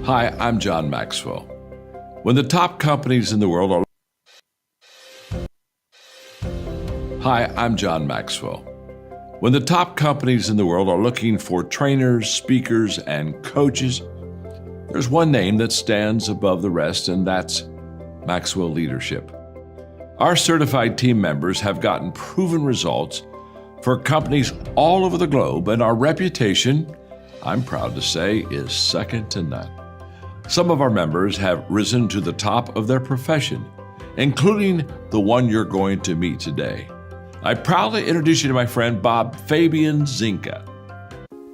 Hi, I'm John Maxwell. When the top companies in the world are Hi, I'm John Maxwell. When the top companies in the world are looking for trainers, speakers, and coaches, there's one name that stands above the rest, and that's Maxwell Leadership. Our certified team members have gotten proven results for companies all over the globe, and our reputation, I'm proud to say, is second to none. Some of our members have risen to the top of their profession, including the one you're going to meet today. I proudly introduce you to my friend Bob Fabian Zinka.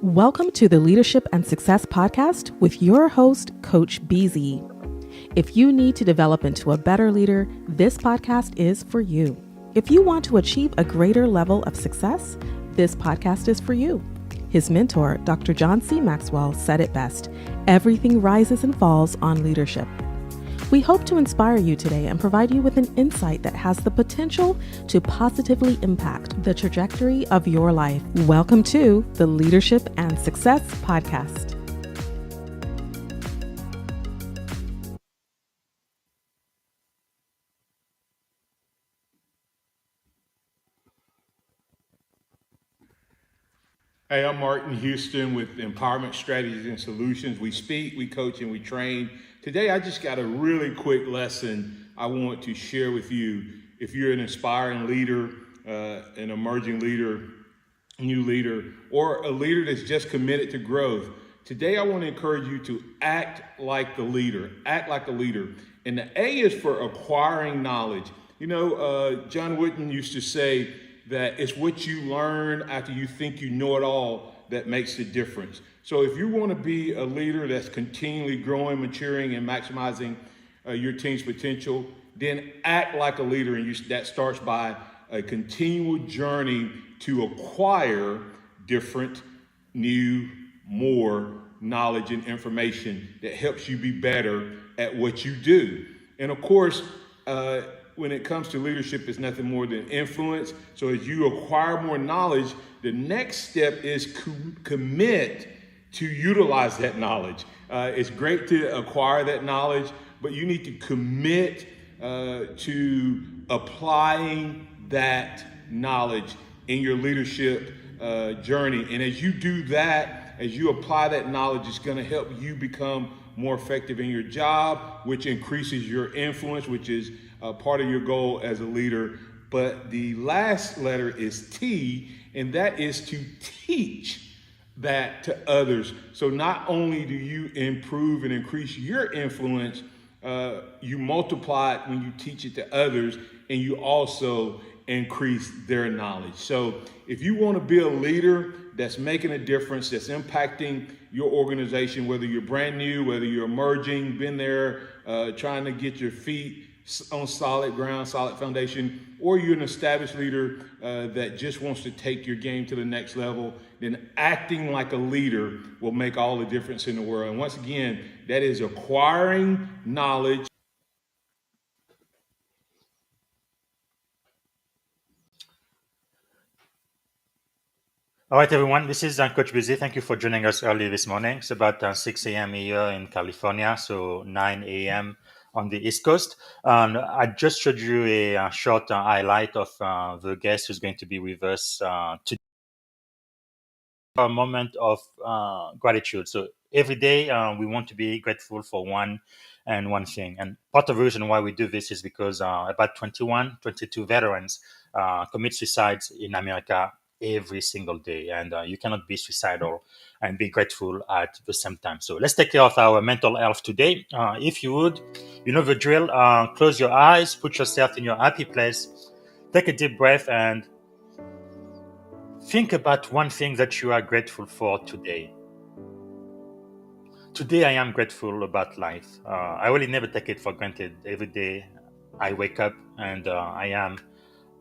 Welcome to the Leadership and Success Podcast with your host, Coach BZ. If you need to develop into a better leader, this podcast is for you. If you want to achieve a greater level of success, this podcast is for you. His mentor, Dr. John C. Maxwell, said it best: everything rises and falls on leadership. We hope to inspire you today and provide you with an insight that has the potential to positively impact the trajectory of your life. Welcome to the Leadership and Success Podcast. Hey, I'm Martin Houston with Empowerment Strategies and Solutions. We speak, we coach, and we train. Today, I just got a really quick lesson I want to share with you. If you're an aspiring leader, an emerging leader, new leader, or a leader that's just committed to growth, today I want to encourage you to act like the leader. Act like a leader. And the A is for acquiring knowledge. You know, John Wooden used to say that it's what you learn after you think you know it all that makes the difference. So if you want to be a leader that's continually growing, maturing, and maximizing your team's potential, then act like a leader. And that starts by a continual journey to acquire different, new, more knowledge and information that helps you be better at what you do. And of course, when it comes to leadership, it's nothing more than influence. So as you acquire more knowledge, the next step is commit to utilize that knowledge. It's great to acquire that knowledge, but you need to commit to applying that knowledge in your leadership journey. And as you do that, as you apply that knowledge, it's going to help you become more effective in your job, which increases your influence, which is part of your goal as a leader. But the last letter is T, and that is to teach that to others. So not only do you improve and increase your influence, you multiply it when you teach it to others, and you also increase their knowledge. So if you want to be a leader that's making a difference, that's impacting your organization, whether you're brand new, whether you're emerging, been there, trying to get your feet on solid ground, solid foundation, or you're an established leader that just wants to take your game to the next level, then acting like a leader will make all the difference in the world. And once again, that is acquiring knowledge. All right, everyone, this is Coach Busy. Thank you for joining us early this morning. It's about 6 a.m. here in California, so 9 a.m. on the East Coast. I just showed you a short highlight of the guest who's going to be with us today. A moment of gratitude. So every day we want to be grateful for one thing. And part of the reason why we do this is because about 22 veterans commit suicides in America every single day, and you cannot be suicidal and be grateful at the same time. So let's take care of our mental health today. If you would, you know the drill. Close your eyes, put yourself in your happy place, take a deep breath, and think about one thing that you are grateful for today. Today I am grateful about life. I really never take it for granted. Every day I wake up and I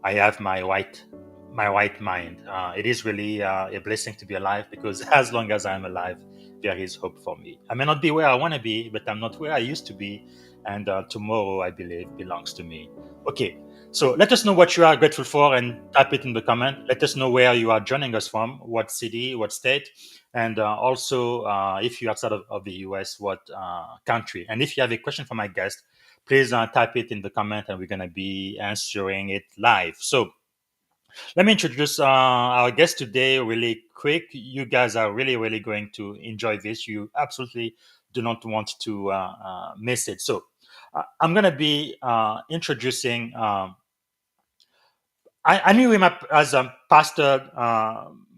have my right mind. It is really a blessing to be alive, because as long as I'm alive, there is hope for me. I may not be where I want to be, but I'm not where I used to be. And tomorrow, I believe, belongs to me. Okay, So let us know what you are grateful for and type it in the comment. Let us know where you are joining us from, what city, what state, and also if you're outside of the US, what country. And if you have a question for my guest, please type it in the comment and we're going to be answering it live. So let me introduce our guest today really quick. You guys are really, really going to enjoy this. You absolutely do not want to miss it. So I'm going to be introducing. I knew him as Pastor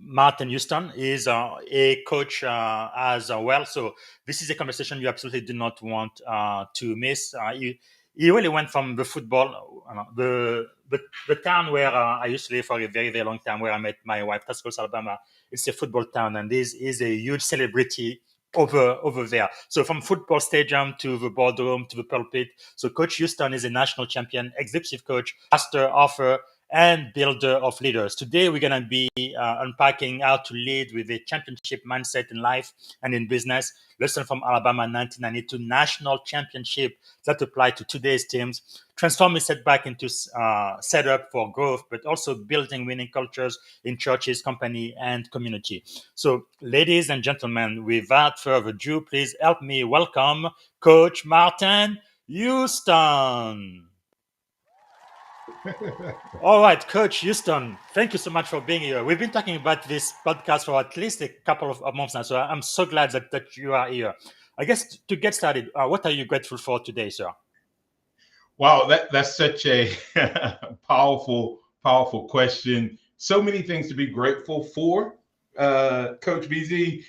Martin Houston. Is a coach as well. So this is a conversation you absolutely do not want to miss. He really went from the football, the town where I used to live for a very, very long time, where I met my wife, Tuscaloosa, Alabama. It's a football town, and this is a huge celebrity over there. So from football stadium to the boardroom to the pulpit. So Coach Houston is a national champion, executive coach, pastor, author, and builder of leaders. Today, we're going to be unpacking how to lead with a championship mindset in life and in business. Lesson from Alabama 1992 national championship that apply to today's teams. Transforming setback into setup for growth, but also building winning cultures in churches, company, and community. So, ladies and gentlemen, without further ado, please help me welcome Coach Martin Houston. All right, Coach Houston, thank you so much for being here. We've been talking about this podcast for at least a couple of months now, so I'm so glad that you are here. I guess to get started, what are you grateful for today, sir? Wow, that's such a powerful question. So many things to be grateful for, Coach BZ.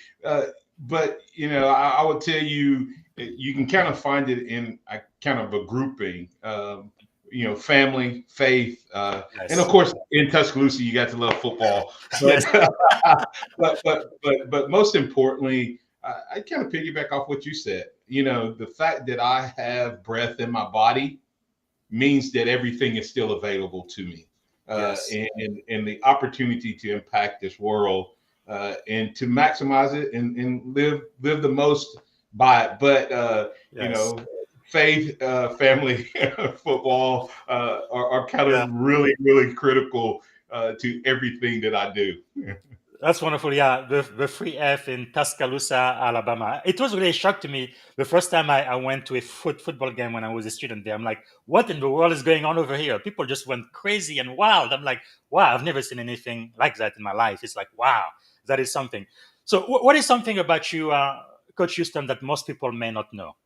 But I would tell you, you can kind of find it in kind of a grouping. Family, faith, yes. And of course, in Tuscaloosa, you got to love football. But, yes. but most importantly, I kind of piggyback off what you said. The fact that I have breath in my body means that everything is still available to me, yes. and the opportunity to impact this world and to maximize it and live the most by it. But yes. Faith, family, football are kind of really, really critical to everything that I do. That's wonderful. Yeah, the free F in Tuscaloosa, Alabama. It was really a shock to me the first time I went to a football game when I was a student there. I'm like, what in the world is going on over here? People just went crazy and wild. I'm like, wow, I've never seen anything like that in my life. It's like, wow, that is something. So what is something about you, Coach Houston, that most people may not know?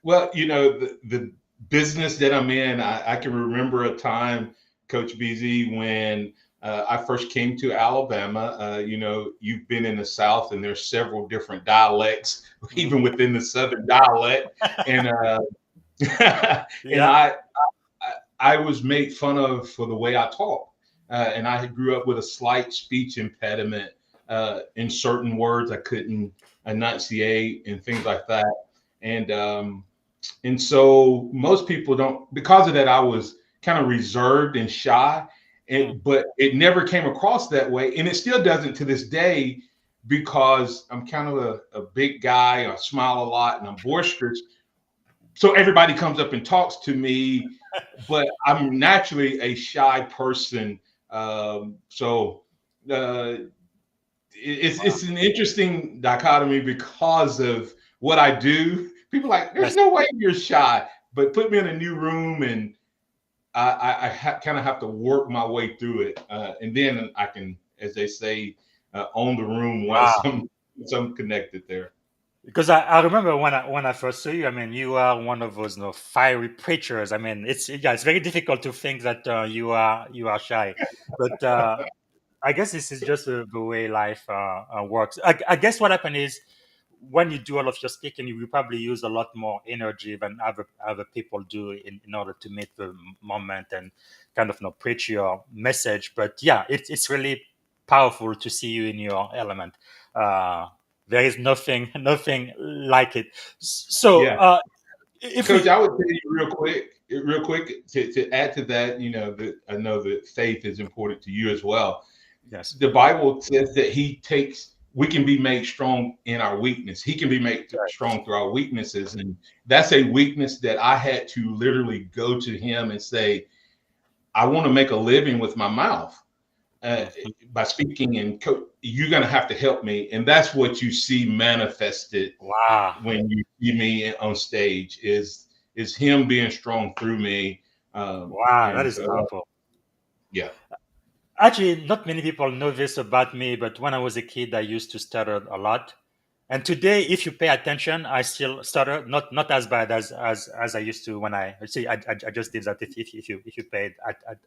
Well, the business that I'm in, I can remember a time, Coach BZ, when I first came to Alabama. You've been in the South, and there's several different dialects, even within the Southern dialect. And and I was made fun of for the way I talk. And I grew up with a slight speech impediment in certain words. I couldn't enunciate and things like that. And so most people don't, because of that, I was kind of reserved and shy, but it never came across that way. And it still doesn't to this day, because I'm kind of a big guy. I smile a lot and I'm boisterous. So everybody comes up and talks to me, but I'm naturally a shy person. It's an interesting dichotomy because of what I do. People are like, there's no way you're shy, but put me in a new room and I kind of have to work my way through it. And then I can, as they say, own the room once I'm connected there. Because I remember when I first saw you, I mean, you are one of those fiery preachers. I mean, it's very difficult to think that you are shy, but I guess this is just the way life works. I guess what happened is, when you do all of your speaking, you will probably use a lot more energy than other people do in order to meet the moment and kind of preach your message. But yeah, it's really powerful to see you in your element. There is nothing like it. So, Coach, I would tell you real quick to add to that. I know that faith is important to you as well. Yes, the Bible says that we can be made strong in our weakness. He can be made strong through our weaknesses. And that's a weakness that I had to literally go to him and say, I want to make a living with my mouth Mhm. by speaking, and you're going to have to help me. And that's what you see manifested Wow. when you see me on stage is him being strong through me. Wow, that And is so, powerful. yeah. Actually, not many people know this about me, but when I was a kid, I used to stutter a lot. And today, if you pay attention, I still stutter, not as bad as I used to when I see. I just did that. If you paid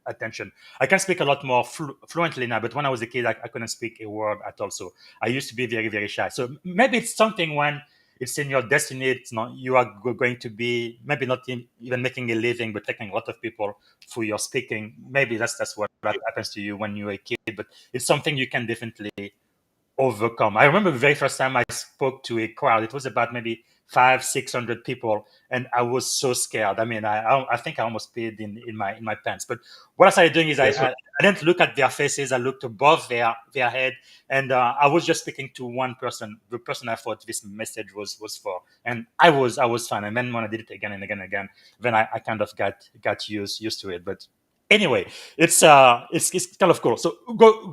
attention, I can speak a lot more fluently now. But when I was a kid, I couldn't speak a word at all. So I used to be very very shy. So maybe it's something when it's in your destiny. It's not you are going to be maybe not even making a living, but taking a lot of people through your speaking. Maybe that's what happens to you when you're a kid. But it's something you can definitely overcome. I remember the very first time I spoke to a crowd. It was about maybe 500-600 people, and I was so scared. I mean, I think I almost peed in my pants. But what I started doing is Yes, sir. I didn't look at their faces. I looked above their head, and I was just speaking to one person, the person I thought this message was for, and I was fine. And then when I did it again and again and again, then I kind of got used to it. But anyway, it's kind of cool. So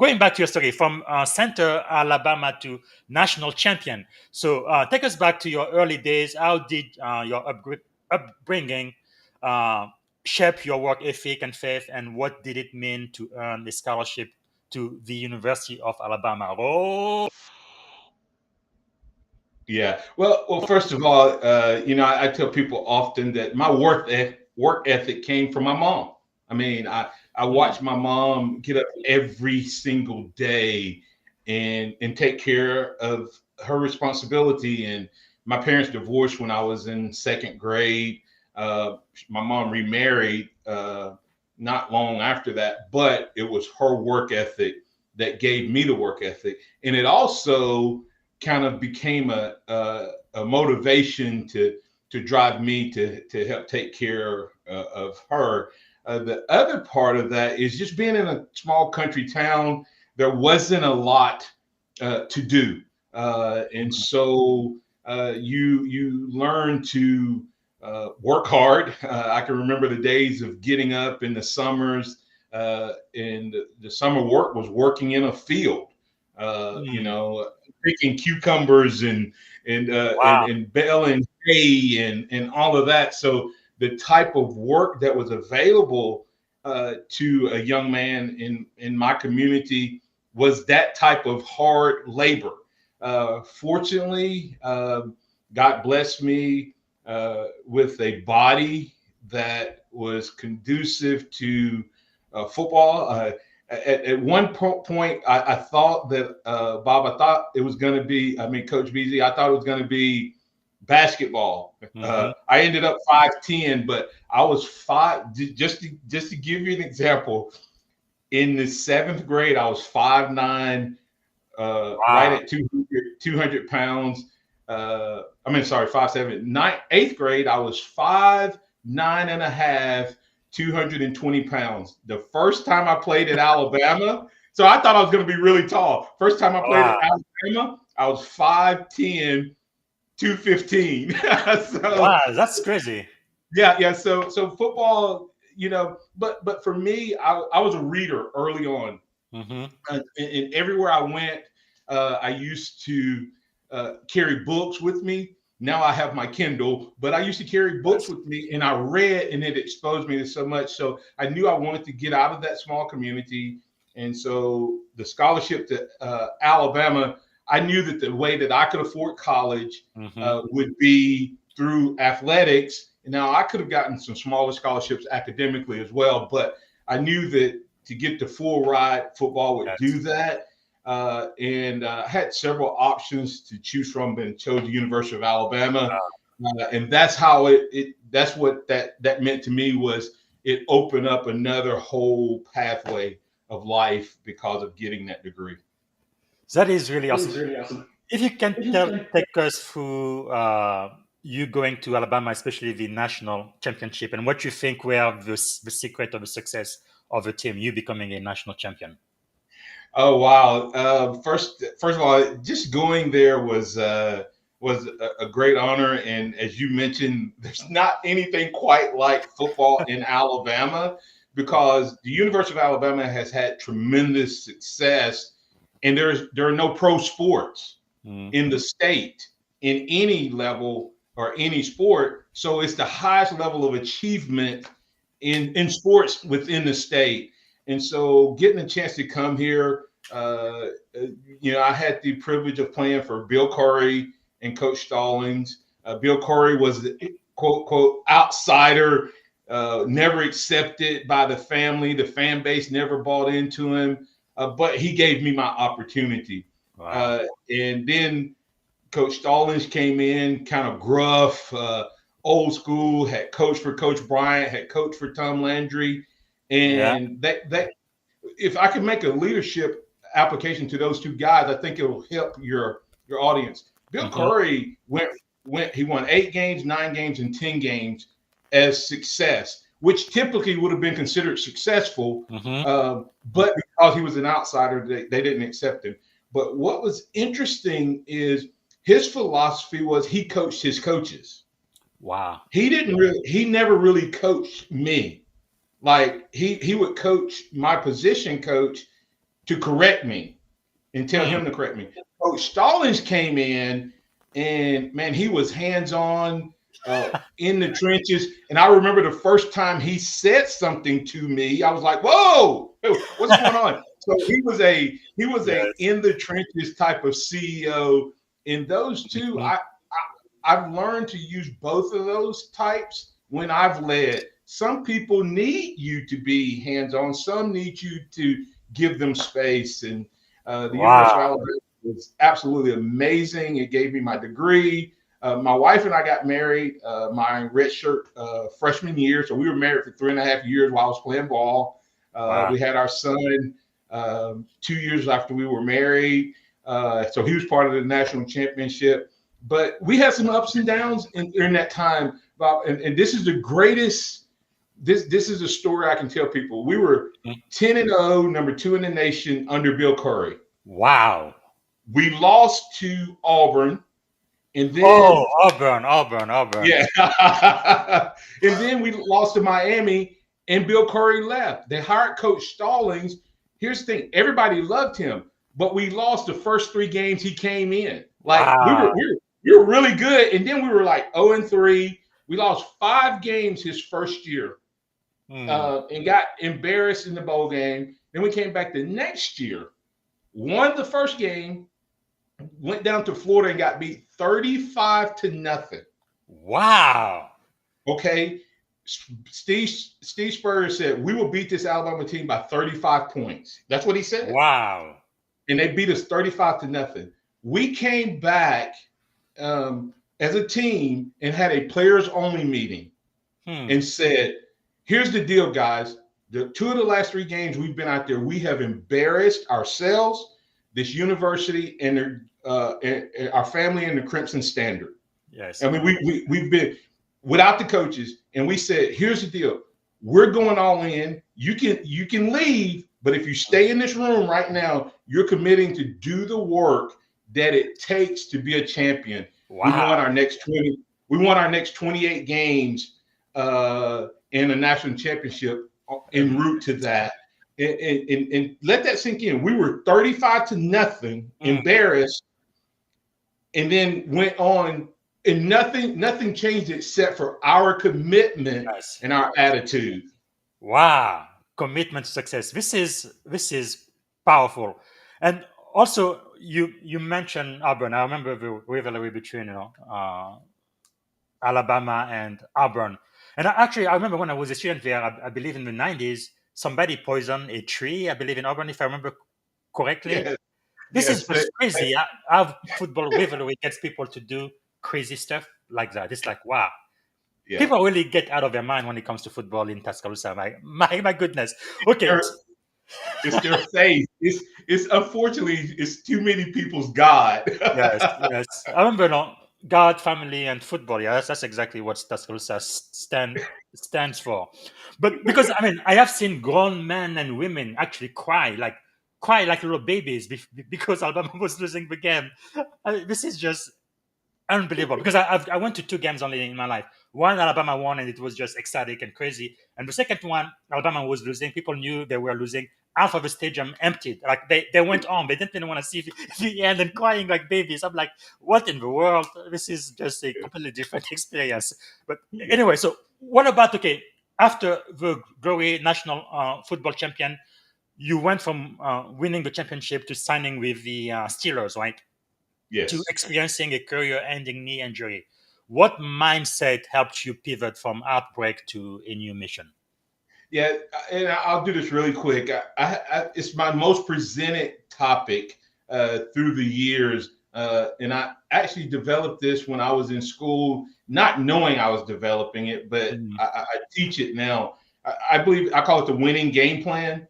going back to your story from center Alabama to national champion. So take us back to your early days. How did your upbringing uh, shape your work ethic and faith, and what did it mean to earn a scholarship to the University of Alabama? Oh, Yeah. Well, first of all, I tell people often that my work ethic came from my mom. I mean, I mm, watched my mom get up every single day and take care of her responsibility. And my parents divorced when I was in second grade. My mom remarried not long after that, but it was her work ethic that gave me the work ethic, and it also kind of became a motivation to drive me to help take care of her. The other part of that is just being in a small country town. There wasn't a lot to do, and so you learn to work hard. I can remember the days of getting up in the summers, and the summer work was working in a field. You mm, know, picking cucumbers wow. and baling hay and all of that. So the type of work that was available to a young man in my community was that type of hard labor. Fortunately, God blessed me with a body that was conducive to football. At one point, I thought that Bob, I thought it was going to be. I mean, Coach BZ, I thought it was going to be basketball. Hmm. I ended up 5'10", but I was five. Just to give you an example, in the seventh grade, I was 5'9", right Wow. at 200 pounds. I mean, sorry, 5'7". Eighth grade, I was 5'9" and a half, 220 pounds. The first time I played at Alabama, so I thought I was going to be really tall. First time I played at Wow. Alabama, I was 5'10", 215. So Wow. That's crazy. yeah. So football, but for me, I was a reader early on. Hmm. And everywhere I went, I used to carry books with me. Now I have my Kindle, but I used to carry books Yes. with me, and I read, and it exposed me to so much. So I knew I wanted to get out of that small community, and so the scholarship to Alabama, I knew that the way that I could afford college Hmm. would be through athletics. Now I could have gotten some smaller scholarships academically as well, but I knew that to get the full ride, football would do Yes. that. And had several options to choose from, and chose the University of Alabama. And that's how that's what that meant to me, was it opened up another whole pathway of life because of getting that degree. That is really That is awesome. really awesome. If you can If you can take us through you going to Alabama, especially the national championship, and what you think were the secret of the success of the team, you becoming a national champion. Oh wow! First of all, just going there was a great honor, and as you mentioned, there's not anything quite like football in Alabama. because the University of Alabama has had tremendous success, and there are no pro sports in the state in any level or any sport. So it's the highest level of achievement in sports within the state. And so getting a chance to come here, I had the privilege of playing for Bill Curry and Coach Stallings. Bill Curry was the quote, quote, outsider, never accepted by the family. The fan base never bought into him, but he gave me my opportunity. Wow. And then Coach Stallings came in, kind of gruff, old school, had coached for Coach Bryant, had coached for Tom Landry. And that if I could make a leadership application to those two guys, I think it will help your audience. Bill Curry he won 8 games, 9 games, and 10 games as success, which typically would have been considered successful, but because he was an outsider, they didn't accept him. But what was interesting is his philosophy was he coached his coaches. Wow. He never really coached me. Like he would coach my position coach to correct me and tell him to correct me. Coach Stallings came in, and man, he was hands-on in the trenches. And I remember the first time he said something to me, I was like, "Whoa, what's going on?" So he was a in the trenches type of CEO. And those two, I've learned to use both of those types when I've led. Some people need you to be hands-on. Some need you to give them space. And the University of Alabama was absolutely amazing. It gave me my degree. My wife and I got married my redshirt freshman year. So we were married for 3.5 years while I was playing ball. We had our son 2 years after we were married. So he was part of the national championship. But we had some ups and downs in that time, Bob. And this is the greatest. This is a story I can tell people. We were 10-0, number 2 in the nation under Bill Curry. Wow. We lost to Auburn. And then Auburn. Yeah. And then we lost to Miami, and Bill Curry left. They hired Coach Stallings. Here's the thing. Everybody loved him, but we lost the first 3 games he came in. Like we were really good. And then we were like 0-3. We lost 5 games his first year. And got embarrassed in the bowl game. Then we came back the next year, won the first game, went down to Florida and got beat 35-0. Wow. Okay. Steve Spurrier said, we will beat this Alabama team by 35 points. That's what he said. Wow. And they beat us 35-0. We came back as a team and had a players only meeting and said, here's the deal, guys. The 2 of the last 3 games we've been out there, we have embarrassed ourselves, this university, and our family in the Crimson Standard. Yes. I mean, we've been without the coaches, and we said, here's the deal. We're going all in. You can leave, but if you stay in this room right now, you're committing to do the work that it takes to be a champion. Wow. We won our next 28 games in a national championship en route to that. And let that sink in. We were 35-0, embarrassed, and then went on, and nothing changed except for our commitment and our attitude. Wow. Commitment to success. This is powerful. And also you mentioned Auburn. I remember the rivalry between Alabama and Auburn. And I remember when I was a student there, I believe in the 90s, somebody poisoned a tree, I believe in Auburn, if I remember correctly. Yes. This is just crazy. Our football rivalry gets people to do crazy stuff like that. It's like, wow. Yeah. People really get out of their mind when it comes to football in Tuscaloosa. My goodness. Okay. It's their faith. It's unfortunately, it's too many people's God. Yes. I remember God, family, and football. Yeah, that's exactly what Tuscaloosa stands for. But because I have seen grown men and women actually cry like little babies because Alabama was losing the game. This is just unbelievable because I went to 2 games only in my life. One Alabama won and it was just ecstatic and crazy. And the second one, Alabama was losing. People knew they were losing. Half of the stadium emptied. Like they went on. They didn't want to see the end and crying like babies. I'm like, what in the world? This is just a completely different experience. But anyway, so what about after the glory national football champion, you went from winning the championship to signing with the Steelers, right? To Yes. experiencing a career-ending knee injury. What mindset helped you pivot from outbreak to a new mission? Yeah, and I'll do this really quick. It's my most presented topic through the years, and I actually developed this when I was in school, not knowing I was developing it, but I teach it now. I believe I call it the winning game plan.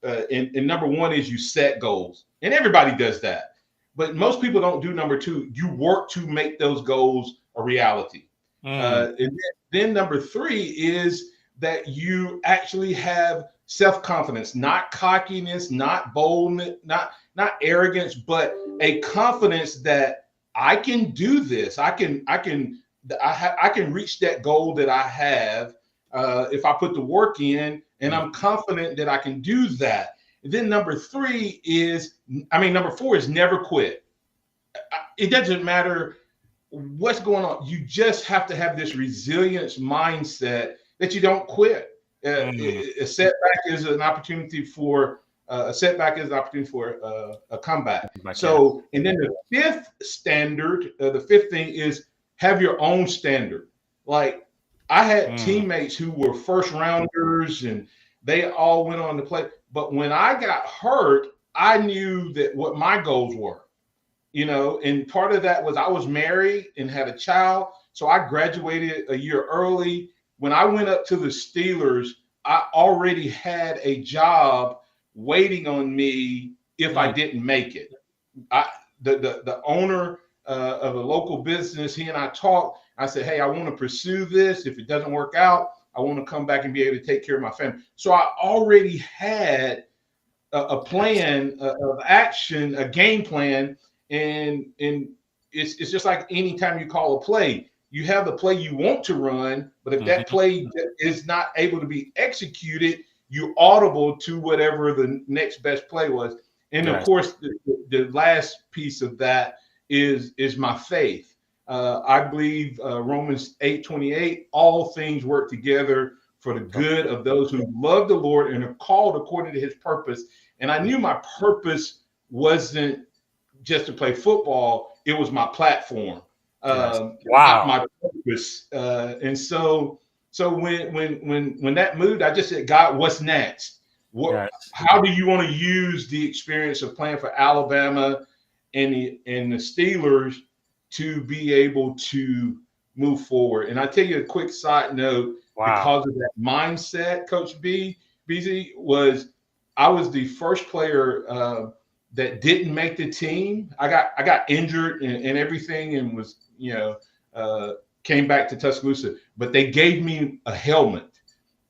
And number one is you set goals, and everybody does that, but most people don't do number two. You work to make those goals a reality. And then number three is that you actually have self-confidence, not cockiness, not boldness, not arrogance, but a confidence that I can do this. I can reach that goal that I have if I put the work in, and I'm confident that I can do that. And then number four is never quit. It doesn't matter what's going on. You just have to have this resilience mindset that you don't quit. A setback is an opportunity for a comeback. So, and then the fifth thing is have your own standard. Like I had teammates who were first rounders and they all went on to play. But when I got hurt, I knew that what my goals were, and part of that was I was married and had a child. So I graduated a year early. When I went up to the Steelers, I already had a job waiting on me if I didn't make it. The owner of a local business, he and I talked. I said, hey, I want to pursue this. If it doesn't work out, I want to come back and be able to take care of my family. So I already had a plan of action, a game plan. And it's just like any time you call a play. You have the play you want to run, but if that play is not able to be executed, you audible to whatever the next best play was. And of course, the last piece of that is my faith. I believe Romans 8:28, all things work together for the good of those who love the Lord and are called according to his purpose. And I knew my purpose wasn't just to play football. It was my platform. My purpose. And so when that moved, I just said, God, what's next? How do you want to use the experience of playing for Alabama and the Steelers to be able to move forward? And I tell you a quick side note, because of that mindset, Coach BZ, I was the first player that didn't make the team. I got injured and everything, and was came back to Tuscaloosa, but they gave me a helmet,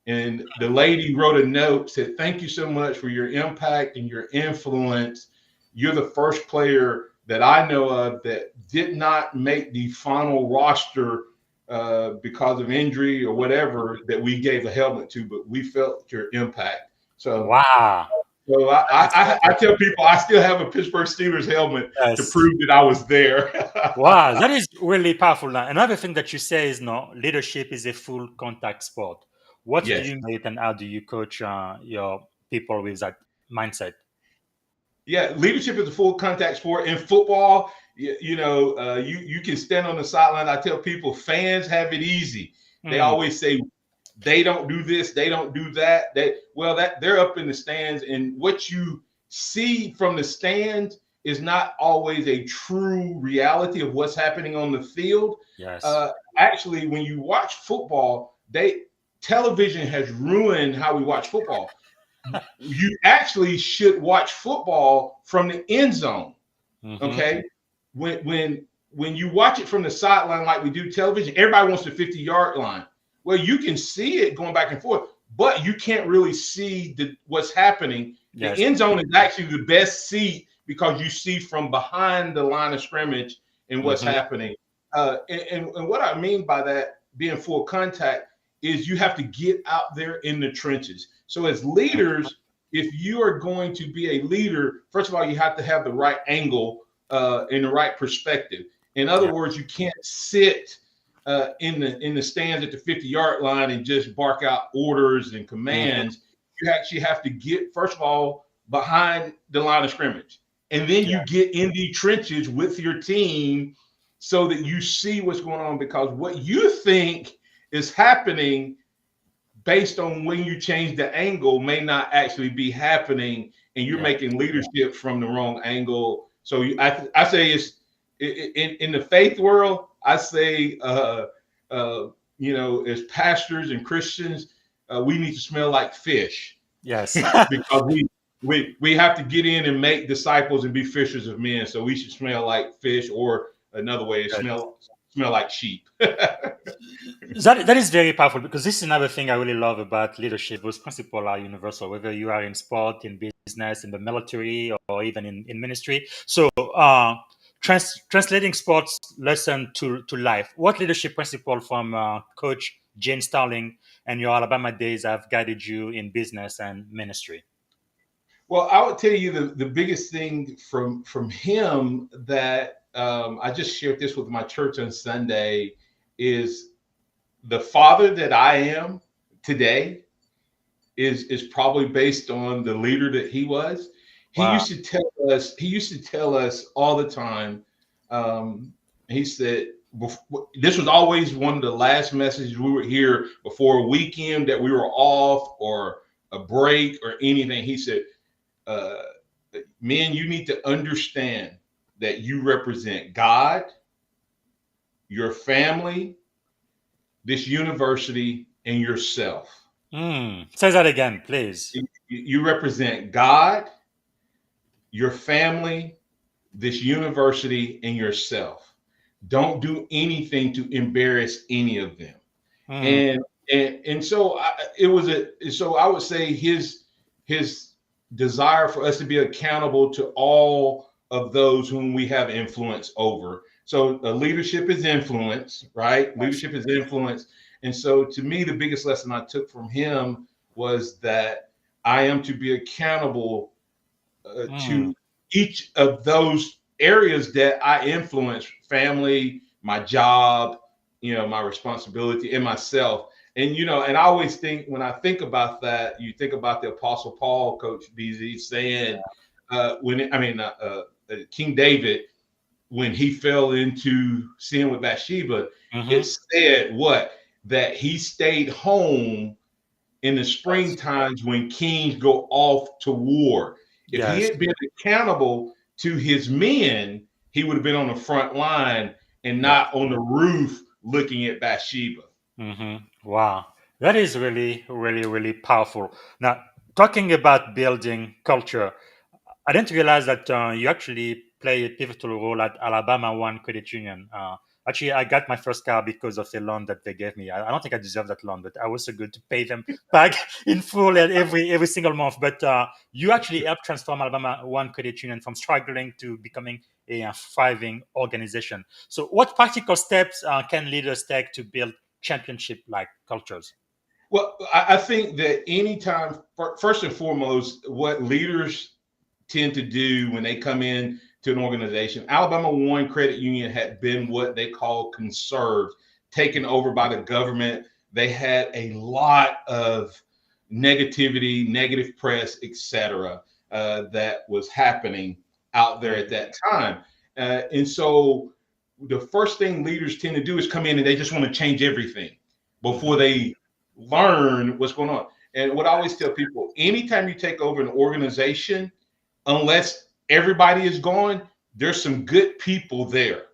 and the lady wrote a note, said, thank you so much for your impact and your influence. You're the first player that I know of that did not make the final roster because of injury or whatever that we gave a helmet to, but we felt your impact. So So I tell people I still have a Pittsburgh Steelers helmet to prove that I was there. Wow, that is really powerful. Another thing that you say is leadership is a full contact sport. What do you make, and how do you coach your people with that mindset? Yeah, leadership is a full contact sport. In football, you can stand on the sideline. I tell people fans have it easy. They always say, they don't do this, they don't do that. They're up in the stands, and what you see from the stands is not always a true reality of what's happening on the field. Yes. Actually, when you watch football, television has ruined how we watch football. You actually should watch football from the end zone. Okay, when you watch it from the sideline like we do television, everybody wants the 50-yard line. Well, you can see it going back and forth, but you can't really see what's happening. Yes. The end zone is actually the best seat because you see from behind the line of scrimmage and what's happening. And what I mean by that, being full contact, is you have to get out there in the trenches. So as leaders, if you are going to be a leader, first of all, you have to have the right angle and the right perspective. In other words, you can't sit in the stands at the 50-yard line and just bark out orders and commands. You actually have to get, first of all, behind the line of scrimmage. And then you get in the trenches with your team so that you see what's going on, because what you think is happening based on when you change the angle may not actually be happening, and you're making leadership from the wrong angle. So I say it's in the faith world, I say, as pastors and Christians, we need to smell like fish. Yes. Because we have to get in and make disciples and be fishers of men. So we should smell like fish, or another way is smell like sheep. That is very powerful, because this is another thing I really love about leadership. Those principles are universal, whether you are in sport, in business, in the military, or even in ministry. So translating sports lesson to life, what leadership principle from Coach Jane Starling and your Alabama days have guided you in business and ministry? Well, I would tell you the biggest thing from him that I just shared this with my church on Sunday is the father that I am today is probably based on the leader that he was. He used to tell us all the time. He said, this was always one of the last messages we would hear before a weekend that we were off or a break or anything. He said, men, you need to understand that you represent God, your family, this university, and yourself. Say that again, please. You represent God, your family, this university, and yourself. Don't do anything to embarrass any of them. And so I would say his desire for us to be accountable to all of those whom we have influence over. So leadership is influence, right? Leadership is influence. And so to me, the biggest lesson I took from him was that I am to be accountable to each of those areas that I influence: family, my job, my responsibility, and myself. And, and I always think, when I think about that, you think about the Apostle Paul, Coach BZ, saying, King David, when he fell into sin with Bathsheba, it said that he stayed home in the spring times when kings go off to war. If he had been accountable to his men, he would have been on the front line and not on the roof looking at Bathsheba. Wow. That is really, really, really powerful. Now, talking about building culture, I didn't realize that you actually play a pivotal role at Alabama One Credit Union. Actually, I got my first car because of a loan that they gave me. I don't think I deserve that loan, but I was so good to pay them back in full every single month. But you actually helped transform Alabama One Credit Union from struggling to becoming a thriving organization. So what practical steps can leaders take to build championship-like cultures? Well, I think that anytime, first and foremost, what leaders tend to do when they come in to an organization, Alabama One Credit Union had been what they call conserved, taken over by the government. They had a lot of negativity, negative press, etc., that was happening out there at that time. And so the first thing leaders tend to do is come in and they just want to change everything before they learn what's going on. And what I always tell people, anytime you take over an organization, unless everybody is gone, there's some good people there.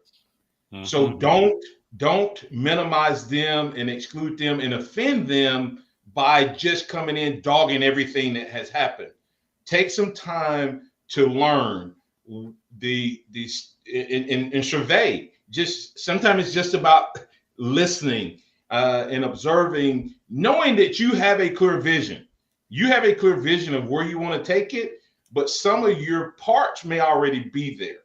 So don't minimize them and exclude them and offend them by just coming in dogging everything that has happened. Take some time to learn and survey. Just sometimes it's just about listening and observing, knowing that you have a clear vision. You have a clear vision of where you want to take it, but some of your parts may already be there.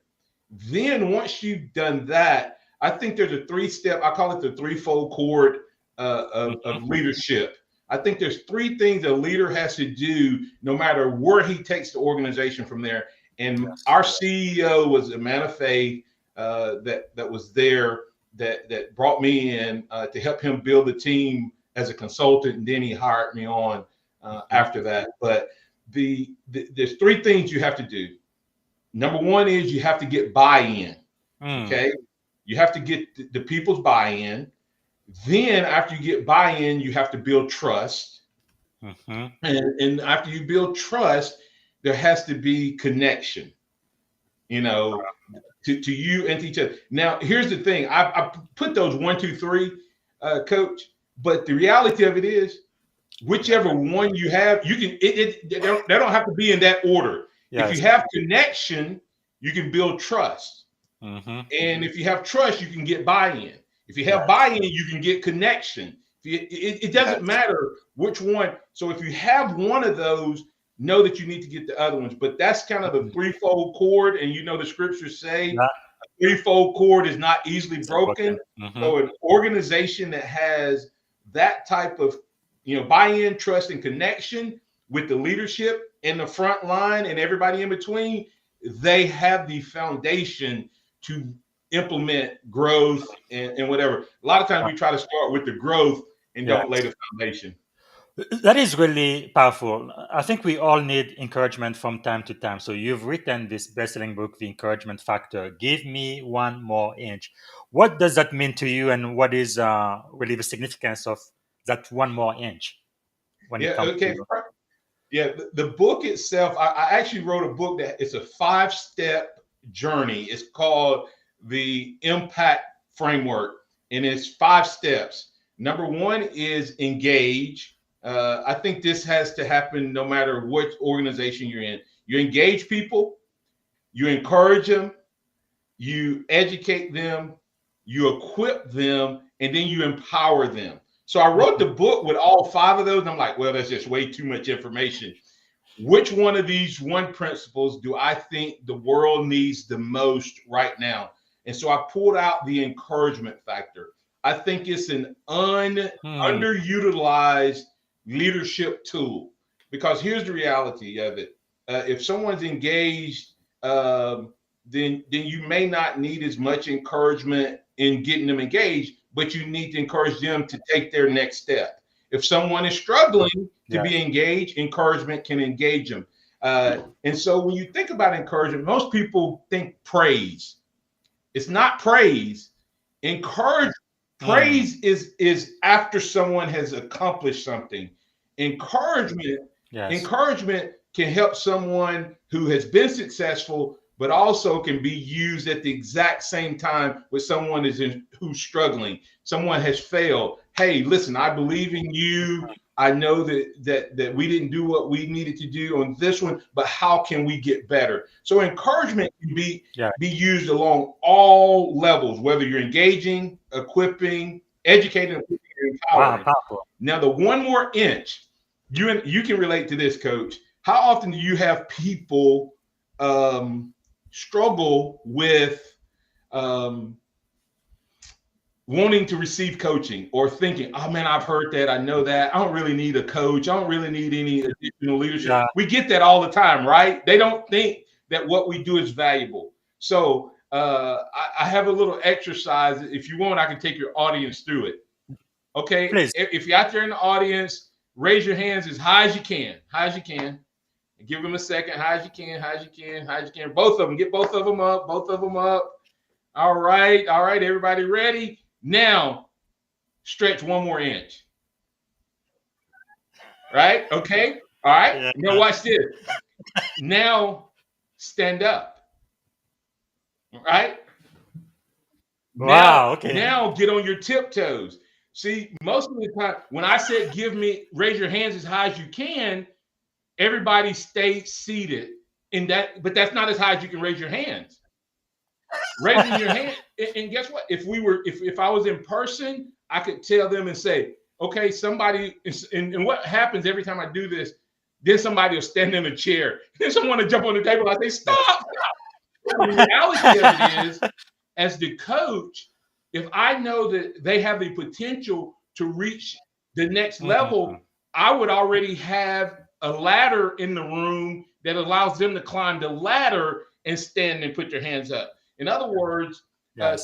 Then once you've done that, I think there's a 3-step, I call it the threefold cord of leadership. I think there's 3 things a leader has to do no matter where he takes the organization from there. And our CEO was a man of faith that was there that brought me in to help him build the team as a consultant, and then he hired me on after that. But there's 3 things you have to do. Number 1 is you have to get buy-in. Okay, you have to get the people's buy-in. Then after you get buy-in, you have to build trust. And after you build trust, there has to be connection, to you and to each other. Now, here's the thing. I put those 1, 2, 3, coach, but the reality of it is whichever one you have, you can, they don't have to be in that order. Yes. If you have connection, you can build trust. And if you have trust, you can get buy-in. If you have buy-in, you can get connection. It doesn't matter which one. So if you have one of those, know that you need to get the other ones. But that's kind of the threefold cord. And the scriptures say a threefold cord is not easily broken. So an organization that has that type of buy-in, trust, and connection with the leadership and the front line and everybody in between, they have the foundation to implement growth and whatever. A lot of times we try to start with the growth and don't lay the foundation. That is really powerful. I think we all need encouragement from time to time. So you've written this best-selling book, The Encouragement Factor. Give me 1 more inch. What does that mean to you, and what is really the significance of that 1 more inch? The book itself, I actually wrote a book that it's a 5-step journey. It's called the Impact Framework, and it's 5 steps. Number 1 is engage. I think this has to happen no matter what organization you're in. You engage people, you encourage them, you educate them, you equip them, and then you empower them. So I wrote the book with all 5 of those, and I'm like, well, that's just way too much information. Which one of these 1 principles do I think the world needs the most right now? And so I pulled out the encouragement factor. I think it's an underutilized leadership tool, because here's the reality of it. If someone's engaged, then you may not need as much encouragement in getting them engaged, but you need to encourage them to take their next step. If someone is struggling to be engaged, encouragement can engage them. And so when you think about encouragement, most people think praise. It's not praise. Praise is after someone has accomplished something. Encouragement can help someone who has been successful, but also can be used at the exact same time with someone who's struggling. Someone has failed. Hey, listen, I believe in you. I know that we didn't do what we needed to do on this one, but how can we get better? So encouragement can be used along all levels, whether you're engaging, equipping, educating, and empowering. Wow, now, the 1 more inch, you can relate to this, Coach. How often do you have people struggle with wanting to receive coaching, or thinking, oh man, I've heard that, I know that, I don't really need a coach, I don't really need any additional leadership. We get that all the time, right? They don't think that what we do is valuable. So I have a little exercise. If you want, I can take your audience through it. Okay, please. If you're out there in the audience, raise your hands as high as you can, and give them a second, high as you can. Both of them, get both of them up. All right, everybody ready? Now, stretch 1 more inch. Right? Okay. All right. Now watch this. Now, stand up. All right. Wow. Okay. Now, get on your tiptoes. See, most of the time, when I said raise your hands as high as you can, everybody stayed seated in that, but that's not as high as you can raise your hands. Raising your hand, and guess what? If I was in person, I could tell them and say, okay, somebody, and what happens every time I do this, then somebody will stand in a chair. Then someone will jump on the table. I say, stop. The reality of it is, as the coach, if I know that they have the potential to reach the next level, I would already have a ladder in the room that allows them to climb the ladder and stand and put their hands up. In other words,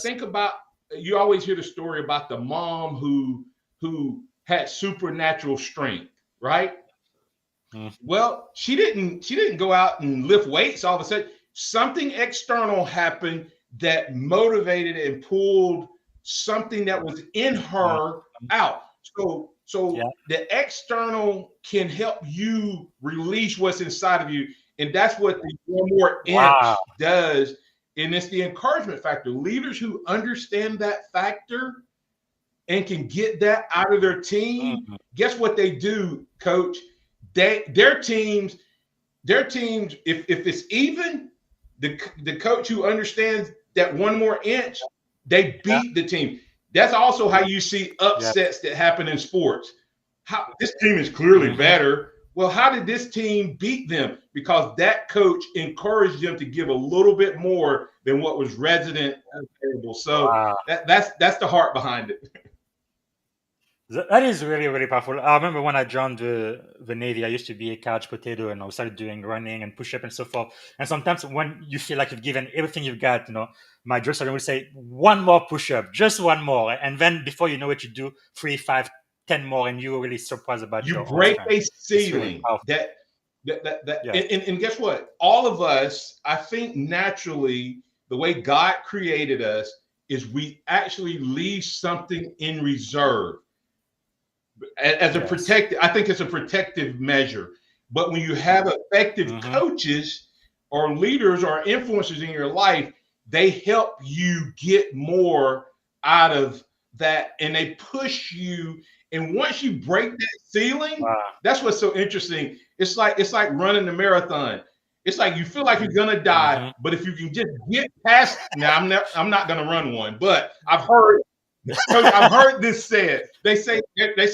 think about, you always hear the story about the mom who had supernatural strength, right? Well, she didn't go out and lift weights all of a sudden. Something external happened that motivated and pulled something that was in her out. So the external can help you release what's inside of you. And that's what the one more inch does. And it's the encouragement factor. Leaders who understand that factor and can get that out of their team, guess what they do, coach? Their teams, if it's even, the coach who understands that one more inch, they beat the team. That's also how you see upsets that happen in sports. How this team is clearly better. Well, how did this team beat them? Because that coach encouraged them to give a little bit more than what was resident available. So that's the heart behind it. That is really, really powerful. I remember when I joined the Navy, I used to be a couch potato, and I started doing running and push-up and so forth. And sometimes when you feel like you've given everything you've got, my drill sergeant will say, one more push-up, just one more. And then before you know it, you do 3, 5, 10 more, and you're really surprised about you your break own a ceiling. Really and guess what? All of us, I think naturally, the way God created us is we actually leave something in reserve. As a protective, I think it's a protective measure. But when you have effective coaches or leaders or influencers in your life, they help you get more out of that, and they push you. And once you break that ceiling, that's what's so interesting. It's like running the marathon. It's like you feel like you're gonna die, but if you can just get past. Now I'm not gonna run one, but I've heard this said. They say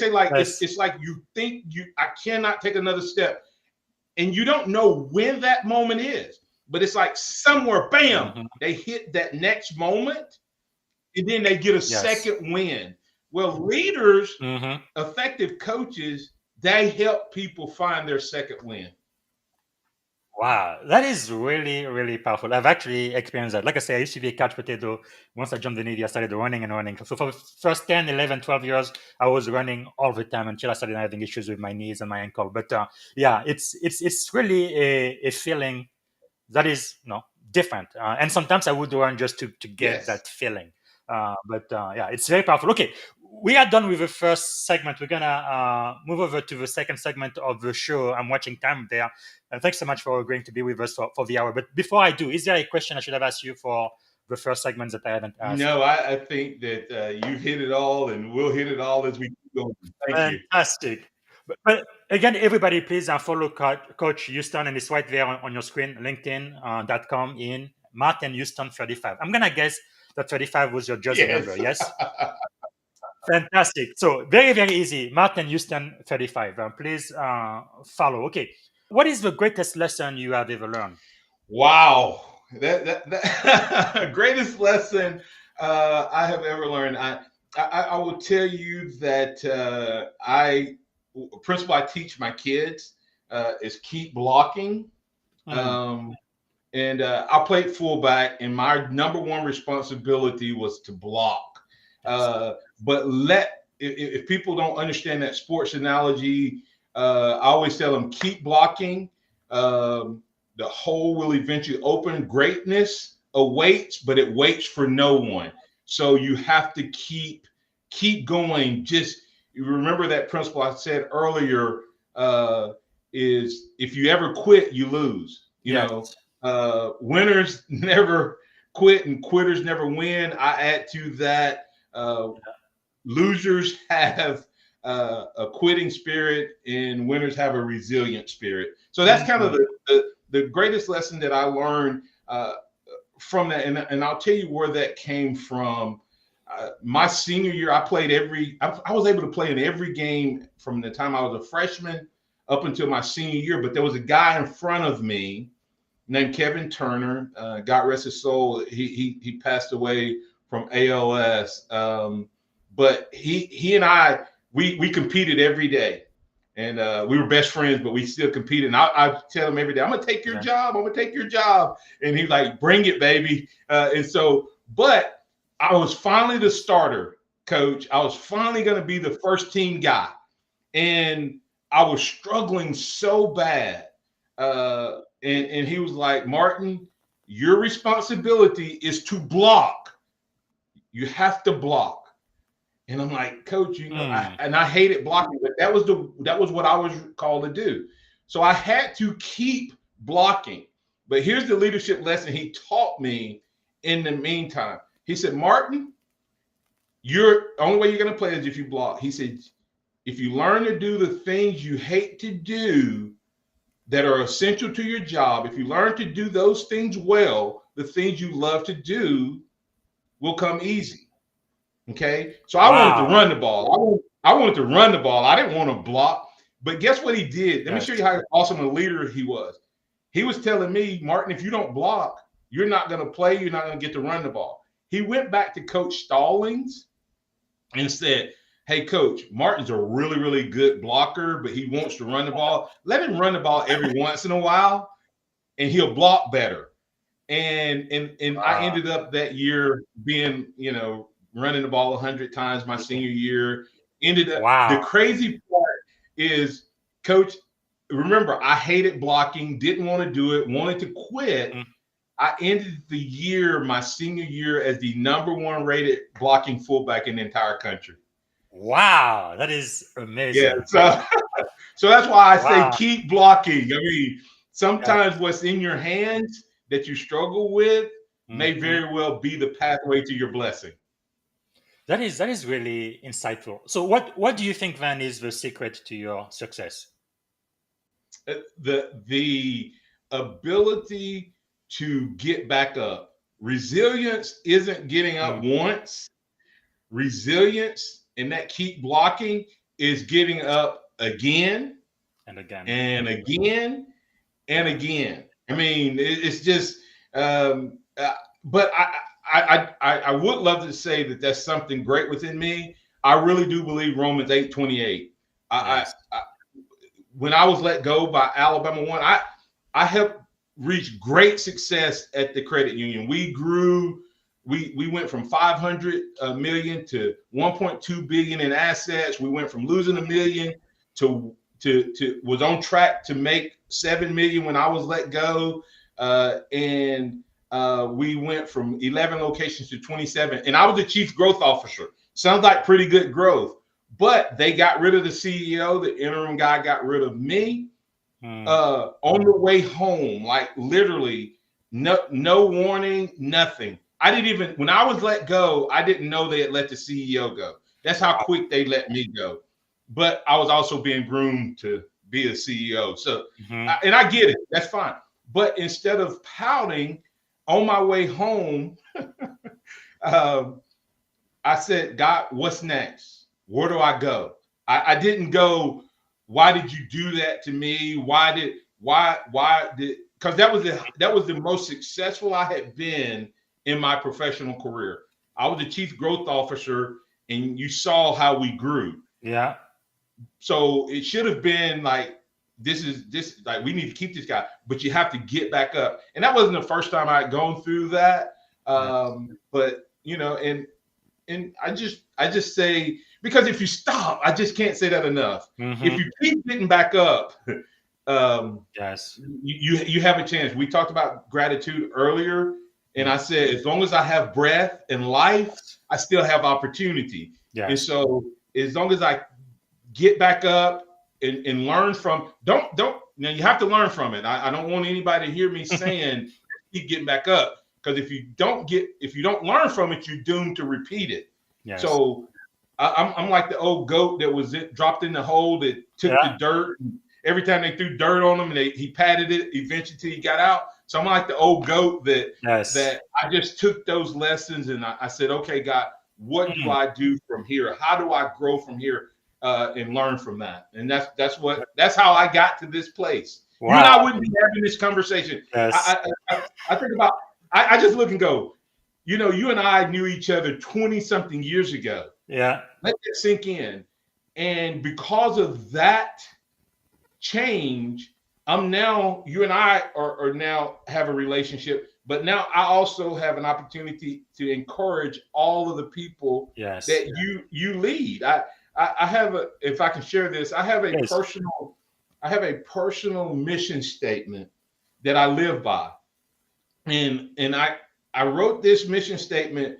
like it's like you think I cannot take another step, and you don't know when that moment is, but it's like somewhere, bam, they hit that next moment, and then they get a second win. Well, leaders, effective coaches, they help people find their second win. Wow, that is really, really powerful. I've actually experienced that. Like I say, I used to be a couch potato. Once I joined the Navy, I started running and running. So for the first 10, 11, 12 years, I was running all the time until I started having issues with my knees and my ankle. But it's really a feeling that is different. And sometimes I would run just to get that feeling. It's very powerful. Okay, we are done with the first segment. We're gonna move over to the second segment of the show. I'm watching time there. And thanks so much for agreeing to be with us for the hour. But before I do, is there a question I should have asked you for the first segment that I haven't asked? No, I think that you've hit it all, and we'll hit it all as we keep going. Fantastic. But again, everybody, please follow Coach Houston, and it's right there on your screen, linkedin.com in Martin Houston 35. I'm going to guess that 35 was your jersey number, yes? Fantastic. So very, very easy. Martin Houston 35. Please follow. Okay. What is the greatest lesson you have ever learned? Wow. That greatest lesson I have ever learned. I will tell you that principle I teach my kids is keep blocking. And I played fullback, and my number one responsibility was to block. But if people don't understand that sports analogy, I always tell them keep blocking. The hole will eventually open. Greatness awaits, but it waits for no one. So you have to keep going. Just remember that principle I said earlier is if you ever quit, you lose. You know, winners never quit and quitters never win. I add to that, losers have a quitting spirit and winners have a resilient spirit. So that's kind of the greatest lesson that I learned from that. And I'll tell you where that came from. My senior year, I was able to play in every game from the time I was a freshman up until my senior year. But there was a guy in front of me named Kevin Turner. God rest his soul. He passed away from ALS. But he and I, we competed every day. And we were best friends, but we still competed. And I tell him every day, I'm going to take your job. I'm going to take your job. And he's like, bring it, baby. But I was finally the starter, coach. I was finally going to be the first team guy. And I was struggling so bad. And he was like, Martin, your responsibility is to block. You have to block. And I'm like, coach, I hated blocking, but that was what I was called to do. So I had to keep blocking. But here's the leadership lesson he taught me in the meantime. He said, Martin, only way you're going to play is if you block. He said, if you learn to do the things you hate to do that are essential to your job, if you learn to do those things well, the things you love to do will come easy. Okay, so I wanted to run the ball. I wanted to run the ball. I didn't want to block. But guess what he did? Let me show you how awesome a leader he was. He was telling me, Martin, if you don't block, you're not going to play. You're not going to get to run the ball. He went back to Coach Stallings and said, hey, Coach, Martin's a really, really good blocker, but he wants to run the ball. Let him run the ball every once in a while, and he'll block better. And I ended up that year being, running the ball 100 times my senior year. The crazy part is, coach, remember, I hated blocking, didn't want to do it, wanted to quit. I ended the year, my senior year, as the #1 rated blocking fullback in the entire country. Wow, that is amazing. Yeah, so that's why I say keep blocking. I mean, sometimes what's in your hands that you struggle with may very well be the pathway to your blessing. That is really insightful. So what do you think then is the secret to your success? The ability to get back up. Resilience isn't getting up once. Resilience and that keep blocking is getting up again and again and again and again. I mean, it's just but I would love to say that that's something great within me. I really do believe Romans 8:28. When I was let go by Alabama One, I helped reach great success at the credit union. We grew. We went from 500 million to 1.2 billion in assets. We went from losing $1 million to was on track to make 7 million when I was let go, and we went from 11 locations to 27. And I was the chief growth officer. Sounds like pretty good growth, but they got rid of the CEO. The interim guy got rid of me on the way home. Like literally, no warning, nothing. I didn't even, when I was let go, I didn't know they had let the CEO go. That's how quick they let me go. But I was also being groomed to be a CEO. So, and I get it. That's fine. But instead of pouting on my way home, I said, God, what's next? Where do I go? I didn't go, why did you do that to me? Because that was the most successful I had been in my professional career. I was the chief growth officer, and you saw how we grew. Yeah. So it should have been like, this like, we need to keep this guy, but you have to get back up. And that wasn't the first time I had gone through that. But and I just say, because if you stop, I just can't say that enough. If you keep getting back up, you have a chance. We talked about gratitude earlier. And I said, as long as I have breath and life, I still have opportunity. Yeah. And so as long as I get back up and learn from, now you have to learn from it. I don't want anybody to hear me saying, keep getting back up. Because if you don't learn from it, you're doomed to repeat it. Yes. So I'm like the old goat that was dropped in the hole that took the dirt. And every time they threw dirt on him, and he patted it eventually till he got out. So I'm like the old goat that I just took those lessons and I said, okay, God, what do I do from here? How do I grow from here and learn from that? And that's how I got to this place. Wow. You and I wouldn't be having this conversation. Yes. I think about, I just look and go, you and I knew each other 20 something years ago. Yeah. Let that sink in. And because of that change, you and I are now have a relationship, but now I also have an opportunity to encourage all of the people Yes. that you lead. I have if I can share this, I have a Yes. personal mission statement that I live by. And I wrote this mission statement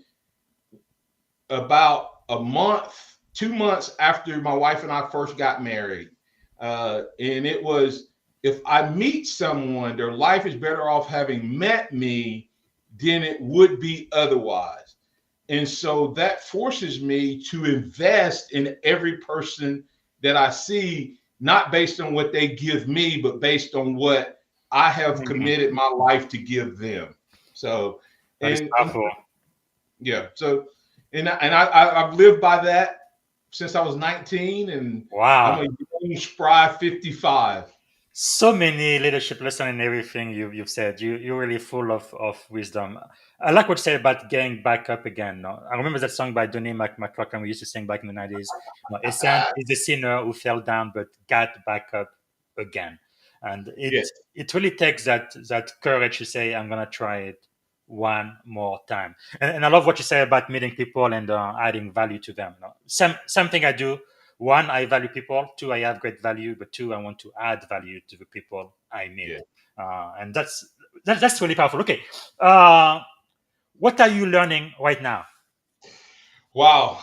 about 2 months after my wife and I first got married. And it was, if I meet someone, their life is better off having met me than it would be otherwise. And so that forces me to invest in every person that I see, not based on what they give me, but based on what I have committed my life to give them. So, That is and powerful. yeah, so, I've lived by that since I was 19, and Wow. I'm a young, spry 55. So many leadership lessons and everything you've said. You're really full of wisdom. I like what you said about getting back up again. No? I remember that song by Donnie McClurkin we used to sing back in the 90s. A saint is a sinner who fell down but got back up again. And Yes. it really takes that courage to say, I'm gonna try it one more time. And I love what you say about meeting people and adding value to them. Something I do. One, I value people. Two, I have great value. But two, I want to add value to the people I meet. Yeah. And that's really powerful. Okay, what are you learning right now? Wow.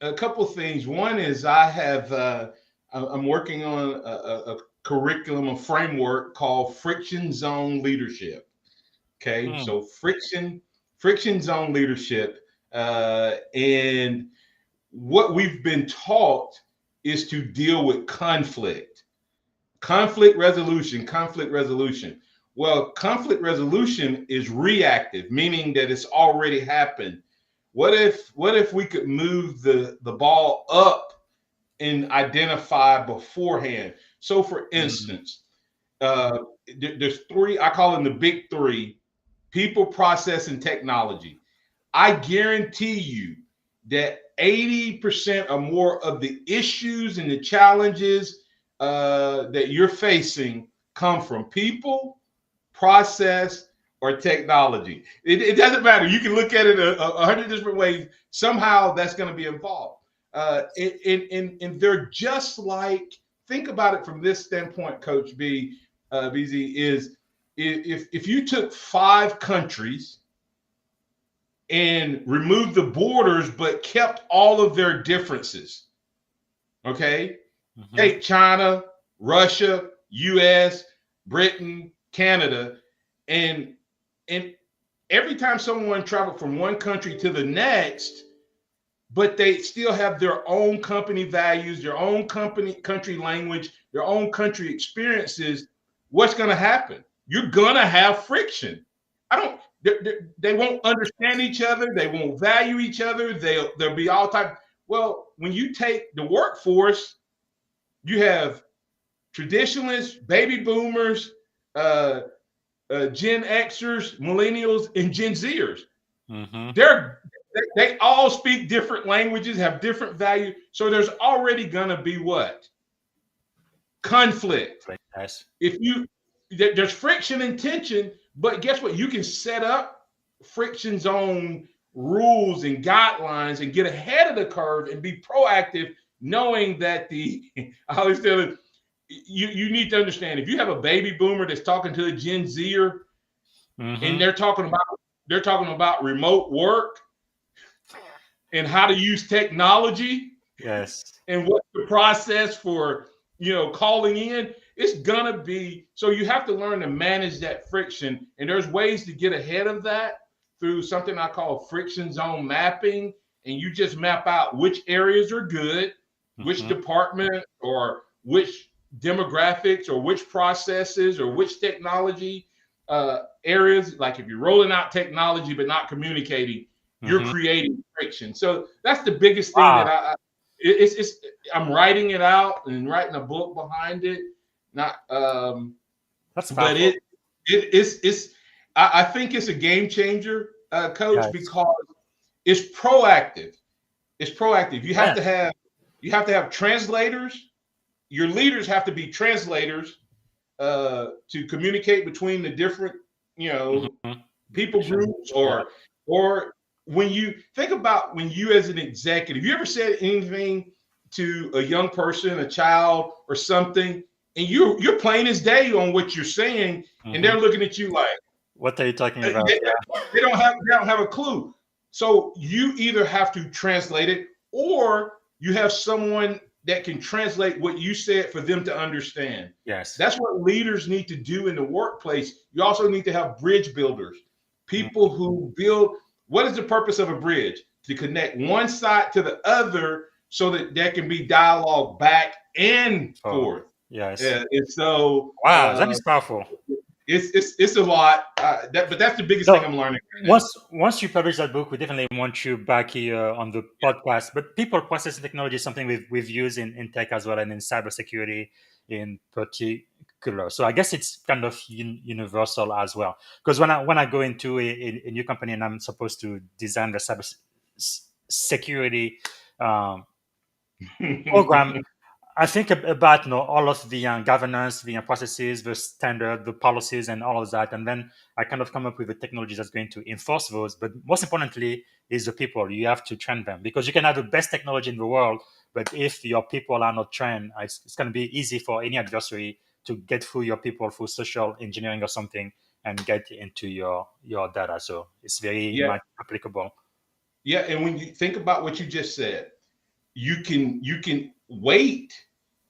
A couple of things. One is I'm working on a curriculum, a framework called friction zone leadership. Okay. So friction zone leadership. And what we've been taught is to deal with conflict resolution. Well, conflict resolution is reactive, meaning that it's already happened. What if we could move the ball up and identify beforehand? So for instance, there's three, I call them the big three: people, process, and technology. I guarantee you that 80% or more of the issues and the challenges that you're facing come from people, process, or technology. It doesn't matter. You can look at it 100 different ways. Somehow that's going to be involved. And they're just like, think about it from this standpoint, Coach BZ, is if you took 5 countries and removed the borders, but kept all of their differences. Okay. Take China, Russia, US, Britain, Canada, and every time someone traveled from one country to the next, but they still have their own company values, their own country language, their own country experiences, what's going to happen? You're going to have friction. They won't understand each other. They won't value each other. There'll be all type. Well, when you take the workforce, you have traditionalists, baby boomers, Gen Xers, millennials, and Gen Zers. They all speak different languages, have different value. So there's already going to be what? Conflict. Yes. There's friction and tension. But guess what? You can set up friction zone rules and guidelines and get ahead of the curve and be proactive, knowing that I always tell them, you need to understand, if you have a baby boomer that's talking to a Gen Zer and they're talking about remote work and how to use technology, yes, and what's the process for calling in, it's gonna be, so you have to learn to manage that friction. And there's ways to get ahead of that through something I call friction zone mapping. And you just map out which areas are good, which department or which demographics or which processes or which technology areas. Like if you're rolling out technology but not communicating, you're creating friction. So that's the biggest thing that I'm writing it out and writing a book behind it. Not that's but powerful. it's I think it's a game changer coach, Yes. because it's proactive. It's proactive. Yeah. You have to have translators. Your leaders have to be translators to communicate between the different, Mm-hmm. people groups, Yeah. or when you think about when you as an executive, you ever said anything to a young person, a child, or something, and you're plain as day on what you're saying, and Mm-hmm. they're looking at you like What are you talking they, about? Yeah. they don't have a clue. So you either have to translate it, or you have someone that can translate what you said for them to understand. Yes. That's what leaders need to do in the workplace. You also need to have bridge builders, people Mm-hmm. who build. What is the purpose of a bridge? To connect one side to the other so that there can be dialogue back and Oh, forth. yes. And so Wow, that is powerful. it's a lot. But that's the biggest thing So I'm learning right now. once you publish that book, we definitely want you back here on the podcast. But people processing technology is something we've used in tech as well, and in cybersecurity in particular. So I guess it's kind of universal as well. Because when I go into a new company and I'm supposed to design the security um, program, I think about all of the governance, the processes, the standard, the policies, and all of that, and then I kind of come up with a technology that's going to enforce those. But most importantly, is the people. You have to train them, because you can have the best technology in the world, but if your people are not trained, it's going to be easy for any adversary to get through your people through social engineering or something and get into your data. So it's very Yeah, much applicable. yeah. And when you think about what you just said, you can wait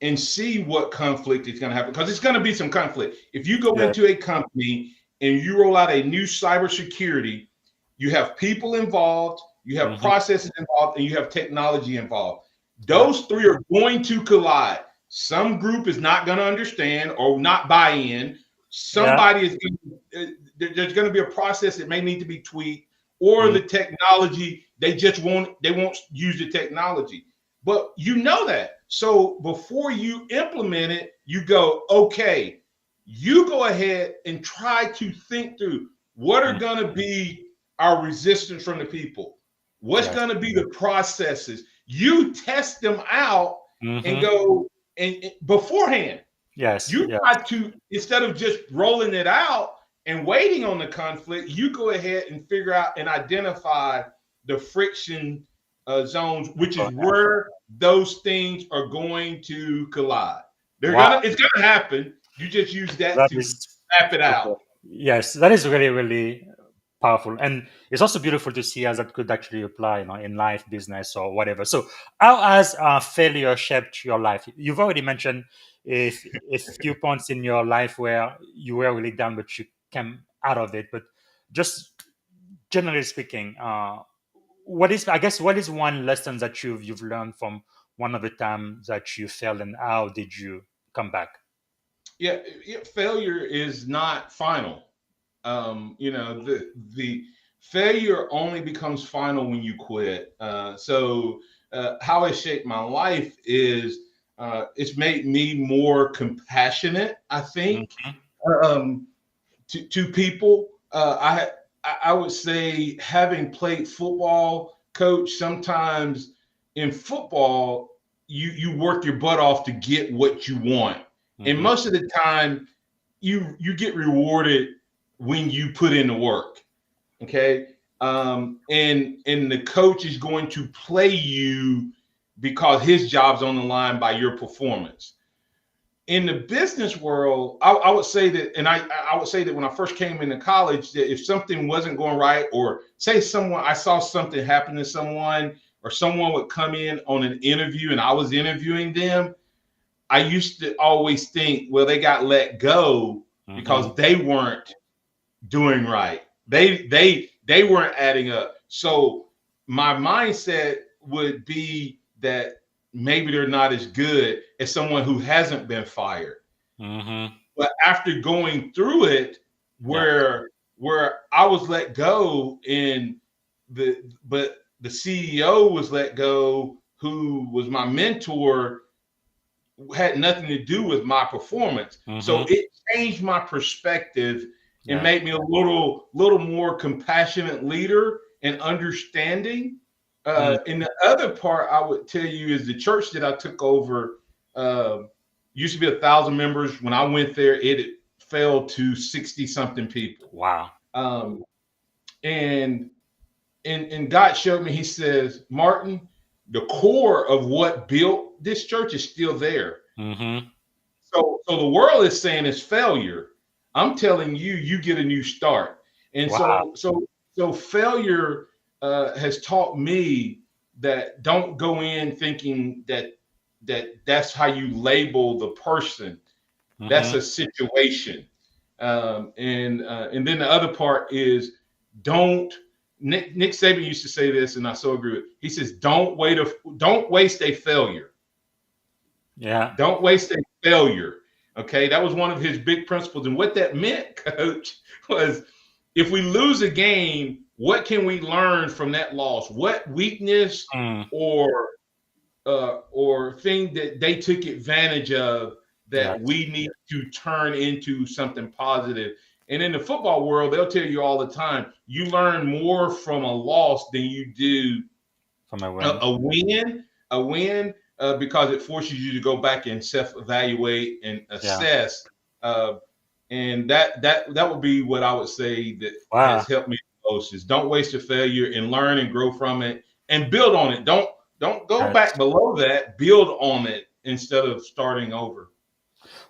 and see what conflict is going to happen, because it's going to be some conflict. If you go Yeah. into a company and you roll out a new cybersecurity, you have people involved, you have Hmm. processes involved, and you have technology involved. Yeah. Those three are going to collide. Some group is not going to understand or not buy in. Yeah. Somebody is there's going to be a process that may need to be tweaked, or Mm. the technology they won't use the technology. But you know that. So before you implement it, you go, okay, you go ahead and try to think through what are Mm. going to be our resistance from the people. What's Yes. going to be the processes? You test them out and Hmm. go and beforehand. Yes. You Yes. try to, instead of just rolling it out and waiting on the conflict, you go ahead and figure out and identify the friction zones, which is Oh, where those things are going to collide. wow. It's gonna happen. You just use that That to is map it okay. out. Yes, that is really, really powerful. And it's also beautiful to see how that could actually apply, in life, business, or whatever. So how has failure shaped your life? You've already mentioned a few points in your life where you were really down, but you came out of it. But just generally speaking, what is one lesson that you've learned from one of the times that you failed, and how did you come back? Yeah, failure is not final. The failure only becomes final when you quit. How it shaped my life is it's made me more compassionate, I think, Mhm. um, to people. I would say, having played football, coach, sometimes in football you work your butt off to get what you want, and Mhm. most of the time you get rewarded when you put in the work. Okay. And the coach is going to play you because his job's on the line by your performance. In the business world, I would say that, and I would say that when I first came into college, that if something wasn't going right, or say someone, I saw something happen to someone, or someone would come in on an interview and I was interviewing them, I used to always think, well, they got let go Mhm. because they weren't doing right. They weren't adding up. So my mindset would be that maybe they're not as good as someone who hasn't been fired. Mhm. But after going through it, Yeah. where I was let go, and the CEO was let go, who was my mentor, had nothing to do with my performance. So Mhm. it changed my perspective, It Yeah. made me a little more compassionate leader and understanding. Mm. And the other part I would tell you is the church that I took over used to be 1,000 members. When I went there, it fell to 60 something people. Wow. Um, and and God showed me. He says, Martin, the core of what built this church is still there. Mm-hmm. So the world is saying it's failure. I'm telling you, you get a new start. And Wow. so failure has taught me that don't go in thinking that's how you label the person. That's Mm-hmm. a situation. And then the other part is don't. Nick Saban used to say this, and I so agree with. He says, don't waste a failure. Yeah. Don't waste a failure. Okay, that was one of his big principles. And what that meant, coach, was if we lose a game, what can we learn from that loss? What weakness Mm. or thing that they took advantage of Yes. that we need to turn into something positive? And in the football world, they'll tell you all the time, you learn more from a loss than you do From a win. a win, because it forces you to go back and self-evaluate and Yeah. assess. And that would be what I would say that Wow. has helped me the most is don't waste a failure and learn and grow from it and build on it. Don't go Yes. back below that. Build on it instead of starting over.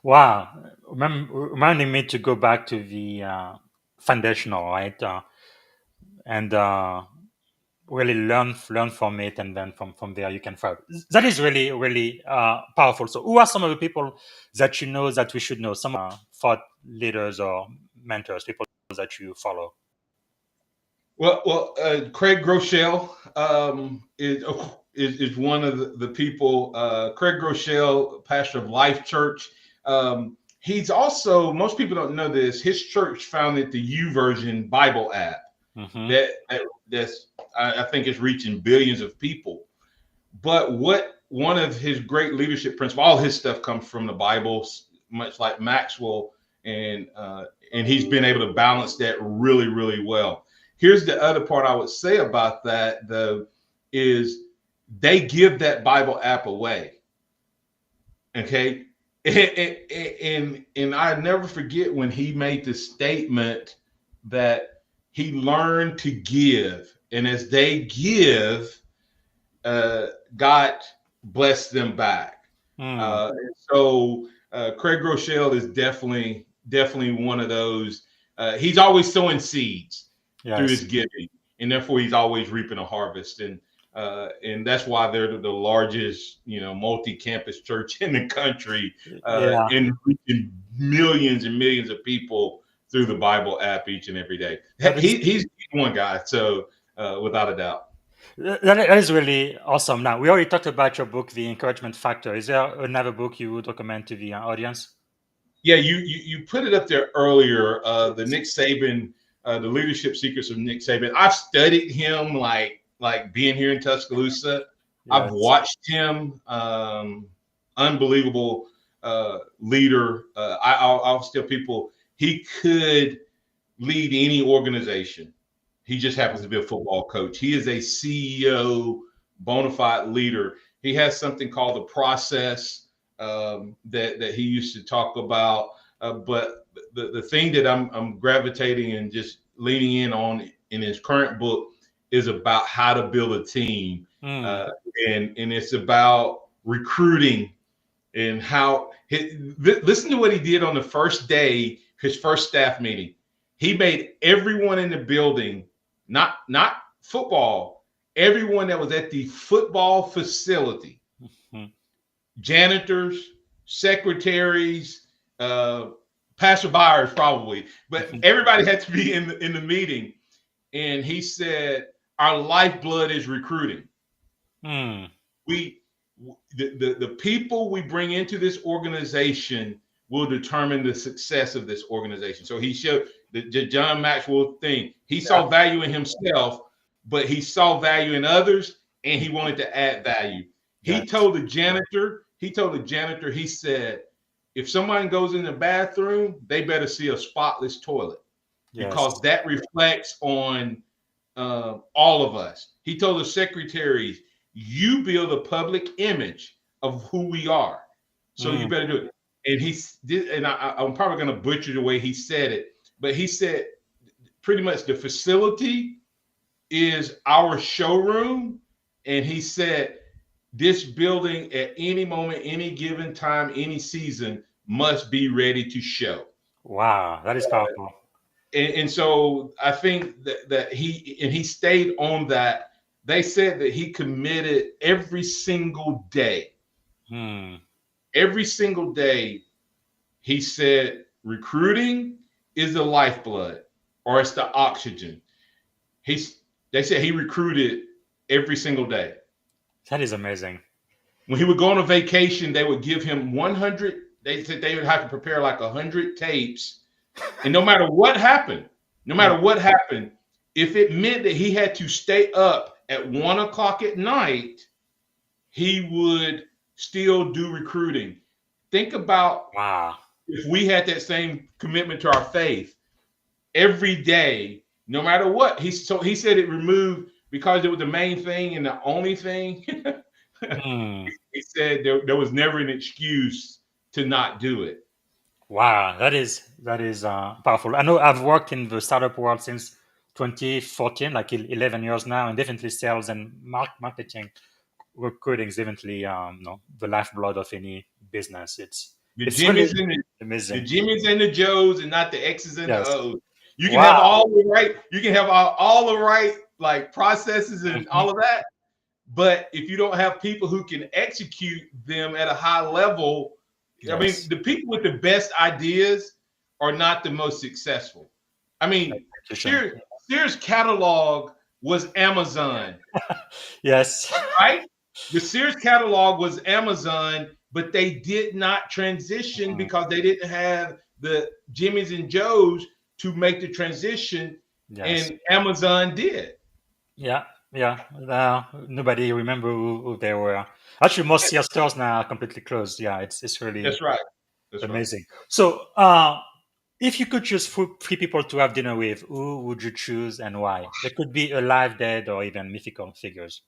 Wow. Reminding me to go back to the foundational, right? And really learn from it, and then from there you can thrive. That is really really powerful. So who are some of the people that you know that we should know, some thought leaders or mentors, people that you follow? Well, Craig Groeschel is one of the people. Craig Groeschel, pastor of Life Church. He's also, most people don't know this, his church founded the YouVersion Bible app. Mm-hmm. That's I think it's reaching billions of people. But what one of his great leadership principles, all his stuff comes from the Bible, much like Maxwell, and he's been able to balance that really, really well. Here's the other part I would say about that, though, is they give that Bible app away. Okay. And I never forget when he made the statement that he learned to give. And as they give, God blessed them back. Mm. So Craig Groeschel is definitely one of those. He's always sowing seeds through his Yes. giving, and therefore he's always reaping a harvest. And that's why they're the largest, multi-campus church in the country, Yeah. and reaching millions and millions of people through the Bible app each and every day. He's one guy, so without a doubt. That is really awesome. Now, we already talked about your book, The Encouragement Factor. Is there another book you would recommend to the audience? Yeah, you put it up there earlier. The Nick Saban, the Leadership Secrets of Nick Saban. I've studied him like being here in Tuscaloosa. I've Yes. watched him. Unbelievable leader. I'll tell people he could lead any organization. He just happens to be a football coach. He is a CEO, bona fide leader. He has something called the process that he used to talk about. But the thing that I'm gravitating and just leaning in on in his current book is about how to build a team. Mm. And it's about recruiting and how listen to what he did on the first day, his first staff meeting. He made everyone in the building, not football, everyone that was at the football facility, Mm-hmm. janitors, secretaries, passerbyers probably, but everybody had to be in the meeting. And he said, our lifeblood is recruiting. Mm. The people we bring into this organization will determine the success of this organization. So he showed the John Maxwell thing. He saw value in himself, but he saw value in others, and he wanted to add value. He told the janitor, he said, if someone goes in the bathroom, they better see a spotless toilet. because Yes. that reflects on all of us. He told the secretaries, "You build a public image of who we are, so you Mm. better do it." And he did, and I'm probably going to butcher the way he said it, but he said pretty much the facility is our showroom, and he said this building at any moment, any given time, any season must be ready to show. Wow, that is powerful. And so I think that he stayed on that. They said that he committed every single day. Hmm. Every single day, he said recruiting is the lifeblood or it's the oxygen. He's they said he recruited every single day. That is amazing. When he would go on a vacation, they would give him 100. They said they would have to prepare like 100 tapes. And no matter what happened, no Mm. matter what happened, if it meant that he had to stay up at 1 o'clock at night, he would still do recruiting. Think about Wow. if we had that same commitment to our faith every day, no matter what. He said it removed because it was the main thing and the only thing. Hmm. He said there was never an excuse to not do it. Wow, that is powerful. I know I've worked in the startup world since 2014, like 11 years now, and definitely sales and marketing, recruiting is definitely the lifeblood of any business. The It's really Jimmys and the amazing. Jimmys and the Joes, and not the X's and the Yes. O's. You can have Wow. all the right. You can have all the right like processes and Mhm. all of that. But if you don't have people who can execute them at a high level, I mean, Yes. the people with the best ideas are not the most successful. I mean, Execution. Sears catalog was Amazon, Yes. right? The Sears catalog was Amazon, but they did not transition Mm. because they didn't have the Jimmys and Joes to make the transition, Yes. and Amazon did. Yeah. Yeah. Nobody remember who they were. Actually, most Sears stores now are completely closed. Yeah, it's really That's right. That's right. amazing. So, if you could choose three people to have dinner with, who would you choose and why? They could be alive, dead, or even mythical figures.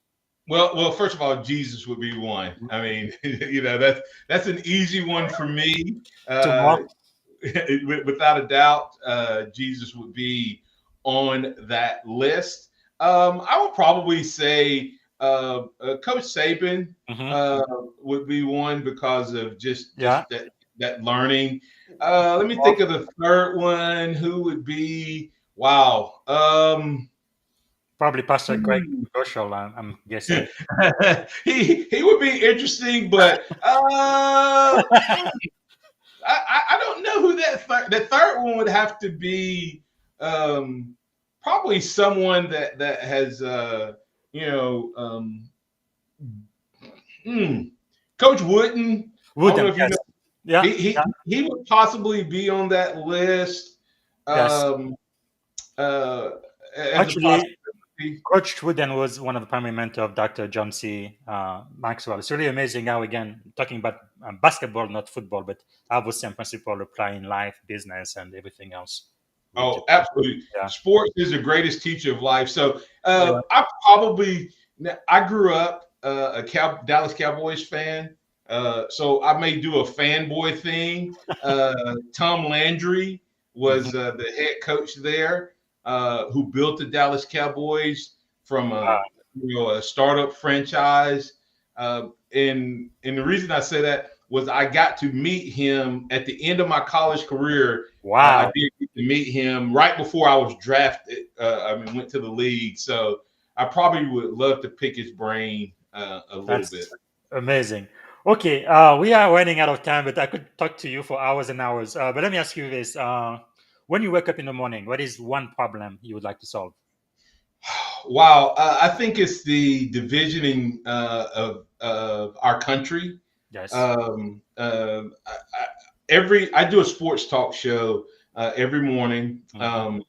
Well, first of all, Jesus would be one. I mean, that's an easy one for me. Two Uh, more? Without a doubt, Jesus would be on that list. I would probably say Coach Saban Hmm. would be one because of Yeah. just that learning. Let me think Well, of the third one. Who would be? Wow. probably Pastor Greg Hmm. Goschel, I'm guessing. He would be interesting, but I don't know who the third one would have to be. Um, Probably someone that has you know hmm, Coach Wooden. I don't know Wooden, if you yes. know Yeah. Yeah. he would possibly be on that list Yes. um, uh, as a Actually, possibility. Coach Wooden was one of the primary mentors of Dr. John C. Maxwell. It's really amazing how, again, talking about basketball, not football, but how the same principle apply in life, business, and everything else. Which, Oh, absolutely. yeah. Sports is the greatest teacher of life. So Yeah. I grew up Dallas Cowboys fan. So I may do a fanboy thing. Tom Landry Mhm. was the head coach there, who built the Dallas Cowboys from a startup franchise. And the reason I say that was I got to meet him at the end of my college career. I Wow. did get to meet him right before I was drafted. Went to the league. So I probably would love to pick his brain a little bit. That's amazing. Okay, we are running out of time, but I could talk to you for hours and hours. But let me ask you this: when you wake up in the morning, what is one problem you would like to solve? Wow, I think it's the divisioning of our country. Yes. Um, I do a sports talk show every morning, Hmm.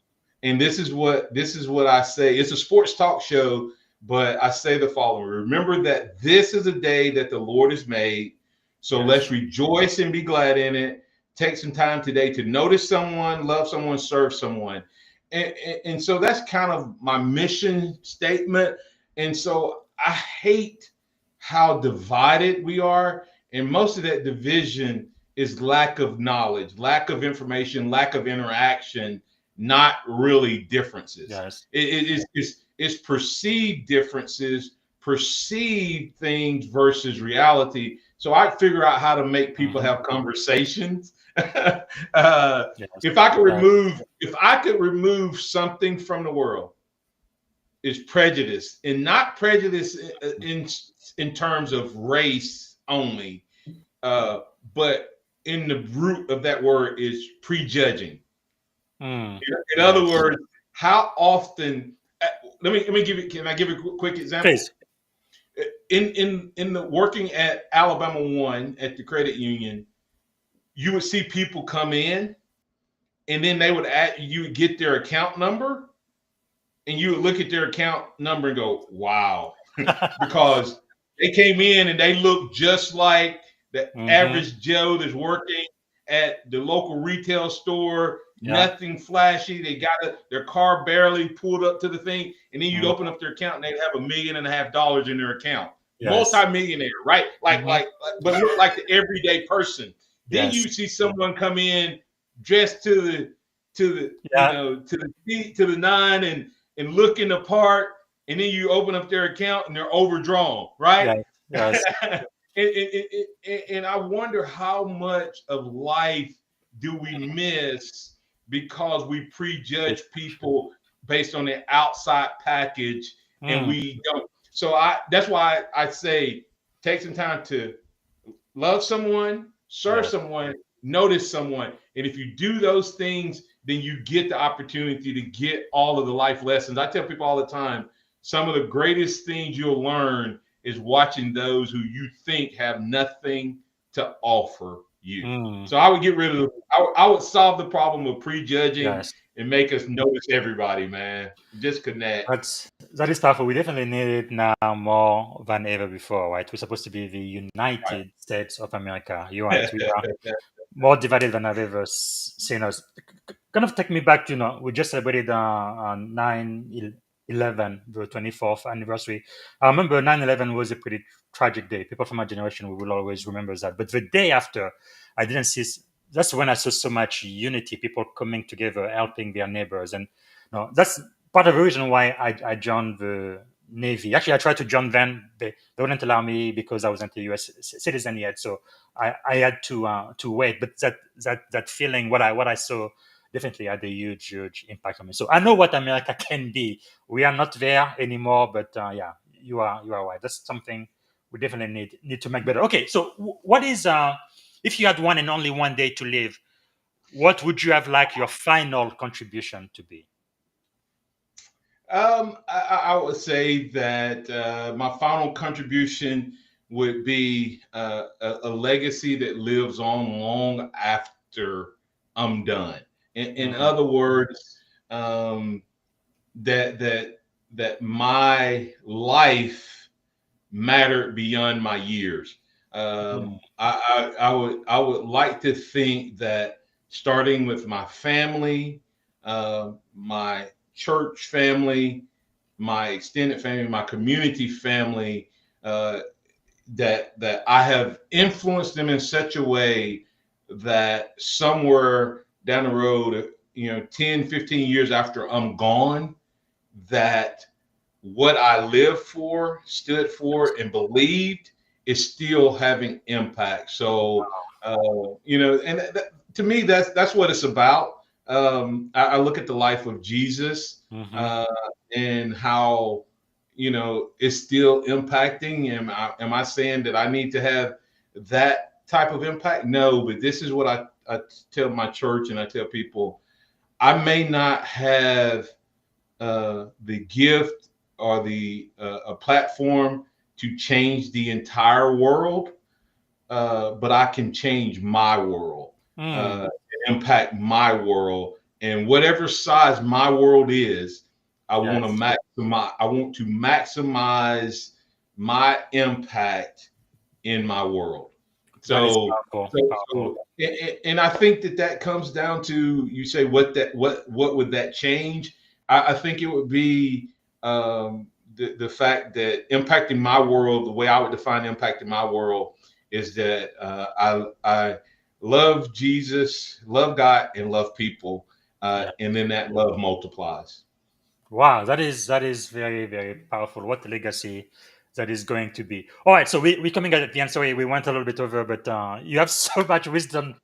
and this is what I say. It's a sports talk show, but I say the following: Remember that this is a day that the Lord has made, so Yes. let's rejoice and be glad in it. Take some time today to notice someone, love someone, serve someone. And so that's kind of my mission statement. And so I hate how divided we are. And most of that division is lack of knowledge, lack of information, lack of interaction, not really differences. Yes. It's perceived differences, perceived things versus reality. So I figure out how to make people have conversations. Yes. If I could remove something from the world, is prejudice, and not prejudice in terms of race only, but in the root of that word is prejudging. In other words, how often? Let me give you. Can I give you a quick example? Please. In the working at Alabama One at the credit union, you would see people come in, and then you would get their account number, and you would look at their account number and go, "Wow," because they came in and they looked just like the average Joe that's working at the local retail store. Nothing flashy. They got their car barely pulled up to the thing, and then you'd open up their account and they'd have $1.5 million in their account. Yes. Multi-millionaire, right? But look like the everyday person. Then you see someone come in dressed to the nine and looking the part, and then you open up their account and they're overdrawn, right? Yes. And I wonder how much of life do we miss because we prejudge people based on their outside package, and we don't. So that's why I say take some time to love someone, serve someone, notice someone. And if you do those things, then you get the opportunity to get all of the life lessons. I tell people all the time, some of the greatest things you'll learn is watching those who you think have nothing to offer you. So I would get rid of I would solve the problem of prejudging and make us notice everybody, man. Just connect. That is powerful. We definitely need it now more than ever before, right? We're supposed to be the United States of America. You're right. We are more divided than I've ever seen us. Kind of take me back to, we just celebrated 9/11, the 24th anniversary. I remember 9/11 was a pretty tragic day. People from my generation, we will always remember that. But the day after, I didn't see. That's when I saw so much unity, people coming together, helping their neighbors. And that's part of the reason why I joined the Navy. Actually, I tried to join them. They wouldn't allow me because I wasn't a U.S. citizen yet. So I had to wait. But that feeling, what I saw, definitely had a huge impact on me. So I know what America can be. We are not there anymore, but you are right. That's something we definitely need to make better. Okay, so what is if you had one and only one day to live, what would you have like your final contribution to be? I would say that my final contribution would be a legacy that lives on long after I'm done. In other words, that my life mattered beyond my years. I would like to think that starting with my family, my church family, my extended family, my community family, that I have influenced them in such a way that somewhere down the road, 10, 15 years after I'm gone, that what I lived for, stood for, and believed is still having impact. So, and to me, that's what it's about. I look at the life of Jesus and how, it's still impacting. Am I saying that I need to have that type of impact? No, but this is what I tell my church, and I tell people, I may not have the gift or a platform to change the entire world, but I can change my world, impact my world, and whatever size my world is, I want to maximize my impact in my world. That is So, powerful. Powerful. and I think that comes down to, you say what would that change? I think it would be the fact that impacting my world, the way I would define impacting my world is that I love Jesus, love God, and love people, Yeah. and then that love multiplies. Wow, that is very, very powerful. What a legacy that is going to be. All right, so we're coming at the end. Sorry, we went a little bit over, but you have so much wisdom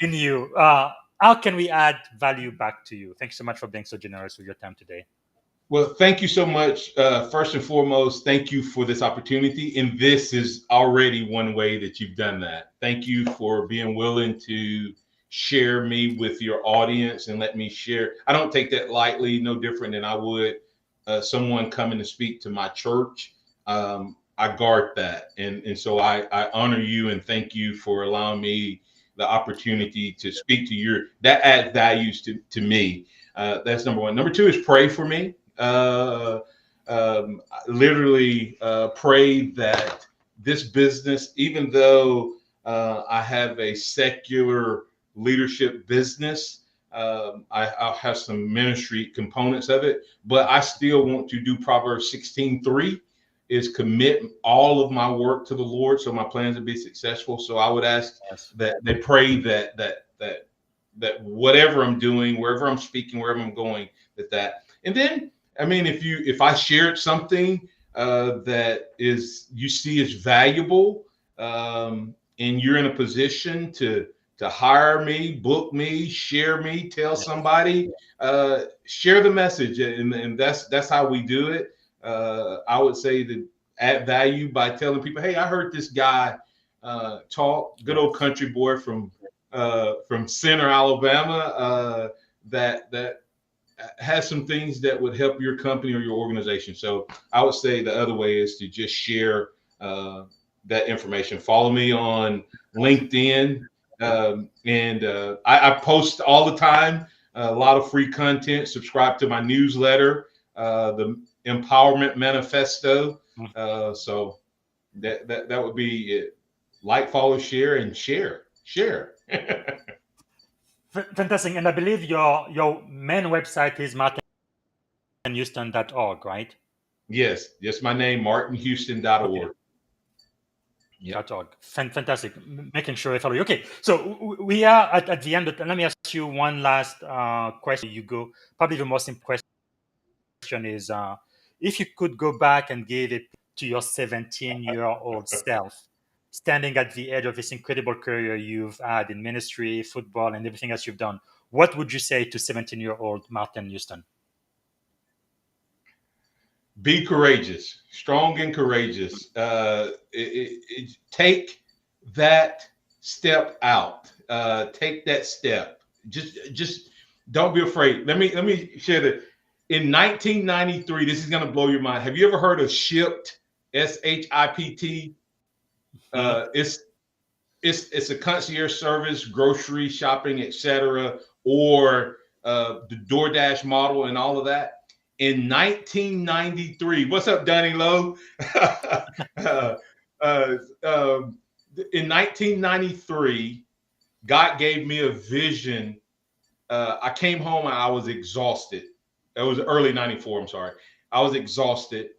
in you. How can we add value back to you? Thanks so much for being so generous with your time today. Well, thank you so much. First and foremost, thank you for this opportunity. And this is already one way that you've done that. Thank you for being willing to share me with your audience and let me share. I don't take that lightly, no different than I would someone coming to speak to my church. I guard that. And so I honor you and thank you for allowing me the opportunity to speak to that adds values to me. That's number one. Number two is pray for me. Literally pray that this business, even though I have a secular leadership business, I'll have some ministry components of it, but I still want to do Proverbs 16:3 is commit all of my work to the Lord, so my plans will be successful. So I would ask that they pray that whatever I'm doing, wherever I'm speaking, wherever I'm going, that. And then, I mean, if I shared something that you see as valuable, and you're in a position to hire me, book me, share me, tell somebody, share the message, and that's how we do it. I would say to add value by telling people, hey, I heard this guy talk, good old country boy from Center, Alabama, that has some things that would help your company or your organization. So I would say the other way is to just share that information. Follow me on LinkedIn, and I post all the time, a lot of free content. Subscribe to my newsletter, the Empowerment Manifesto. So that would be it. Like, follow, share, and share. Fantastic. And I believe your main website is martinhouston.org, right? Yes, my name, martinhouston.org. Okay. .org. Fantastic. Making sure I follow you. Okay, so we are at the end, but let me ask you one last question. You go. Probably the most important question is, if you could go back and give it to your 17-year-old self, standing at the edge of this incredible career you've had in ministry, football, and everything else you've done, what would you say to 17-year-old Martin Houston? Be courageous, strong and courageous. Take that step out. Take that step. Just don't be afraid. Let me share that. In 1993, this is going to blow your mind. Have you ever heard of Shipt? SHIPT. It's a concierge service, grocery shopping, etc., or the DoorDash model and all of that. In 1993, what's up, Danny Lowe? In 1993, God gave me a vision. I came home and I was exhausted. It was early 94, I'm sorry. I was exhausted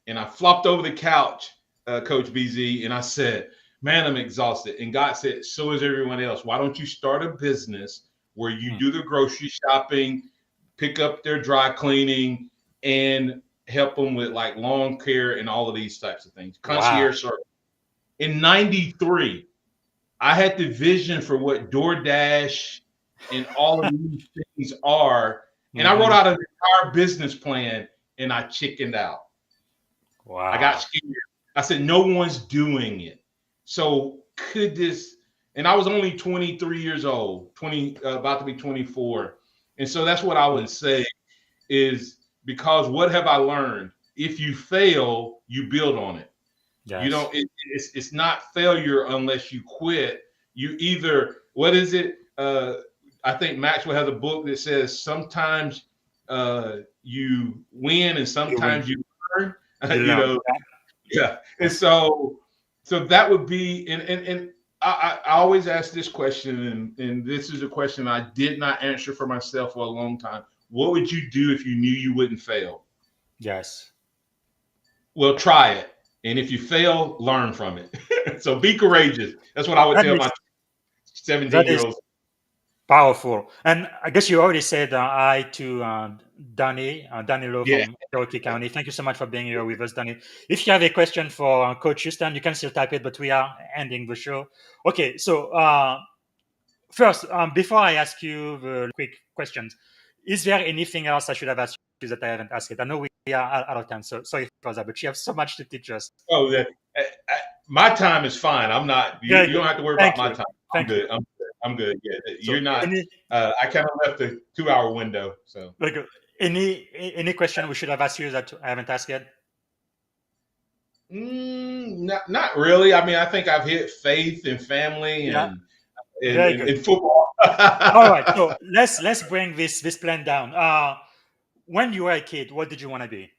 and I flopped over the couch, Coach BZ, and I said, man, I'm exhausted. And God said, so is everyone else. Why don't you start a business where you do the grocery shopping, pick up their dry cleaning, and help them with like lawn care and all of these types of things. Concierge service. In 93, I had the vision for what DoorDash and all of these things are. And I wrote out an entire business plan and I chickened out. Wow. I got scared. I said, no one's doing it. So could this, and I was only 23 years old, about to be 24. And so that's what I would say is, because what have I learned? If you fail, you build on it. Yes. You know, it's not failure unless you quit. You either, what is it? I think Maxwell has a book that says sometimes you win and sometimes you learn. You know, yeah. And so that would be, and I always ask this question, and this is a question I did not answer for myself for a long time. What would you do if you knew you wouldn't fail? Yes. Well, try it. And if you fail, learn from it. So be courageous. That's what I would That tell is my 17 that year is olds. powerful. And I guess you already said hi to Danny Lowe Yeah. from Cherokee County. Thank you so much for being here with us, Danny. If you have a question for Coach Houston, you can still type it, but we are ending the show. Okay, so first, before I ask you the quick questions, is there anything else I should have asked you that I haven't asked it? I know we are out of time, so sorry for that, but you have so much to teach us. Oh, yeah. My time is fine. I'm not. Very You good. don't have to worry about Thank my you. time. I'm Thank you. good. I'm good. I'm good. Yeah, So, you're not. any I kind of left the 2 hour window. So like any question we should have asked you that I haven't asked yet? not really. I mean, I think I've hit faith and family Yeah, and very good. football. All right, so let's bring this plan down. When you were a kid, what did you want to be?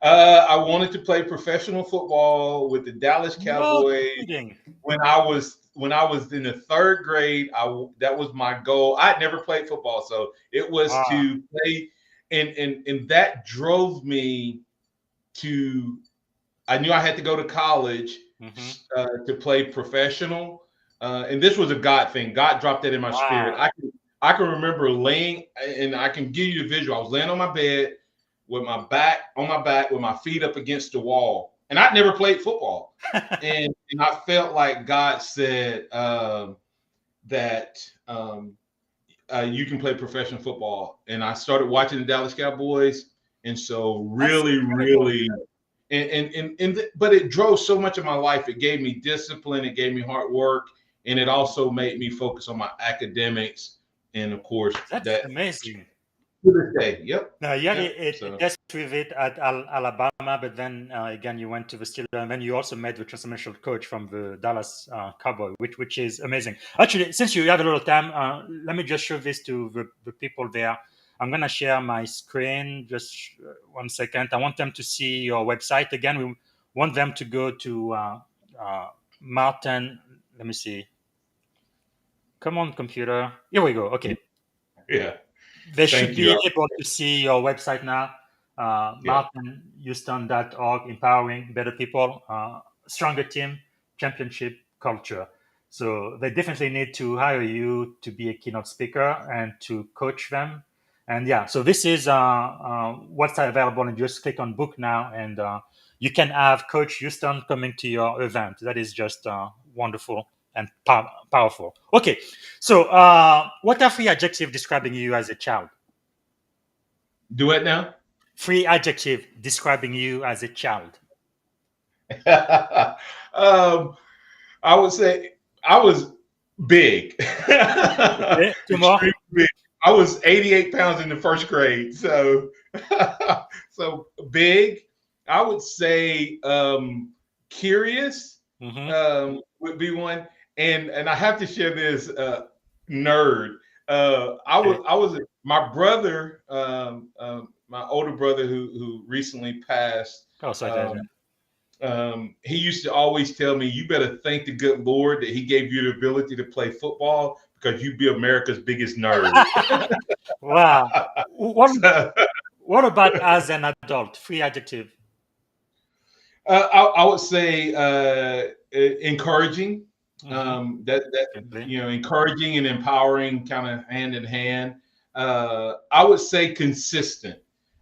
I wanted to play professional football with the Dallas No Cowboys. kidding. When I was in the third grade, that was my goal. I had never played football, so it was Wow. to play, and that drove me to. I knew I had to go to college to play professional, and this was a God thing. God dropped that in my spirit. Wow. I can remember laying, and I can give you the visual. I was laying on my bed with my back on my back, with my feet up against the wall, and I'd never played football, and I felt like God said that you can play professional football, and I started watching the Dallas Cowboys, and so really, really. But it drove so much of my life. It gave me discipline. It gave me hard work, and it also made me focus on my academics. And of course, That's that amazing. to this day. Yep. Now you had Yep. a So test with it at Alabama, but then again you went to the Steelers, and then you also met the transformational coach from the Dallas Cowboy, which is amazing. Actually, since you have a little time, let me just show this to the people there. I'm gonna share my screen. Just 1 second. I want them to see your website again. We want them to go to Martin. Let me see. Come on, computer. Here we go. Okay. yeah. They should Thank be you. able to see your website now, Yeah. martinhouston.org, empowering better people, stronger team, championship culture. So they definitely need to hire you to be a keynote speaker and to coach them. And yeah, so this is what's available, and just click on book now, and you can have Coach Houston coming to your event. That is just wonderful and powerful. Okay, so what are three adjectives describing you as a child? Do it now. Three adjectives describing you as a child. I would say I was big. Okay, two more. Extremely big. I was 88 pounds in the first grade. So so big. I would say curious would be one. And I have to share this nerd. I was my brother, my older brother who recently passed. Oh, sorry. He used to always tell me, "You better thank the good Lord that He gave you the ability to play football, because you'd be America's biggest nerd." Wow. What about as an adult? Three adjectives. I would say encouraging. That encouraging and empowering, kind of hand in hand. I would say consistent.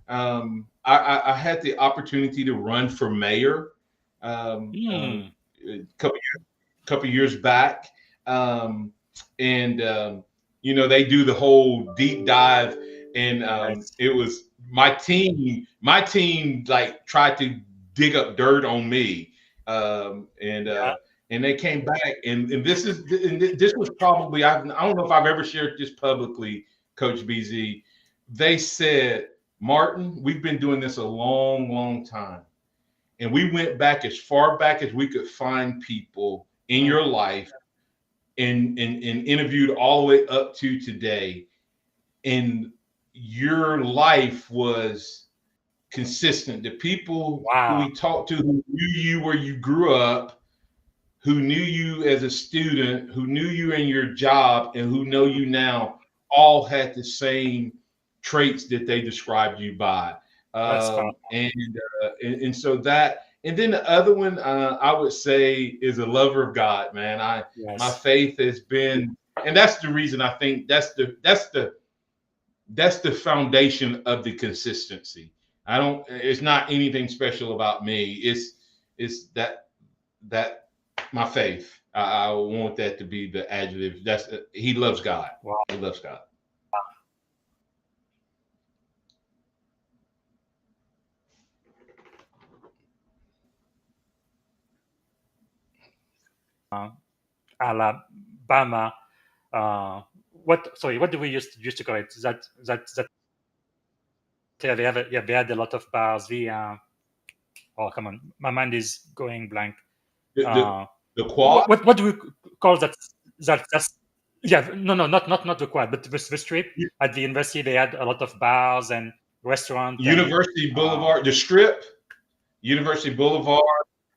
I had the opportunity to run for mayor a couple years back, and they do the whole deep dive, and Nice. it was my team. My team like tried to dig up dirt on me, and they came back, and this was probably, I don't know if I've ever shared this publicly, Coach BZ. They said, "Martin, we've been doing this a long, long time, and we went back as far back as we could find people in your life, and interviewed all the way up to today, and your life was consistent. The people who we talked to, who knew you where you grew up, who knew you as a student, who knew you in your job, and who know you now, all had the same traits that they described you by. That's Um, powerful. and, and so that, and then the other one I would say is a lover of God, man. My Yes. faith has been, and that's the reason I think that's the foundation of the consistency. I don't. It's not anything special about me. It's that my faith. I want that to be the adjective. That's he loves God. Wow. He loves God. Alabama. What? Sorry. What do we used to call it? That. Yeah, they had a lot of bars. Oh, come on, my mind is going blank. The the, Uh, the quad what do we call that? That's yeah. No, not the quad, but the strip at the university. They had a lot of bars and restaurant and University Boulevard, the Strip, University Boulevard.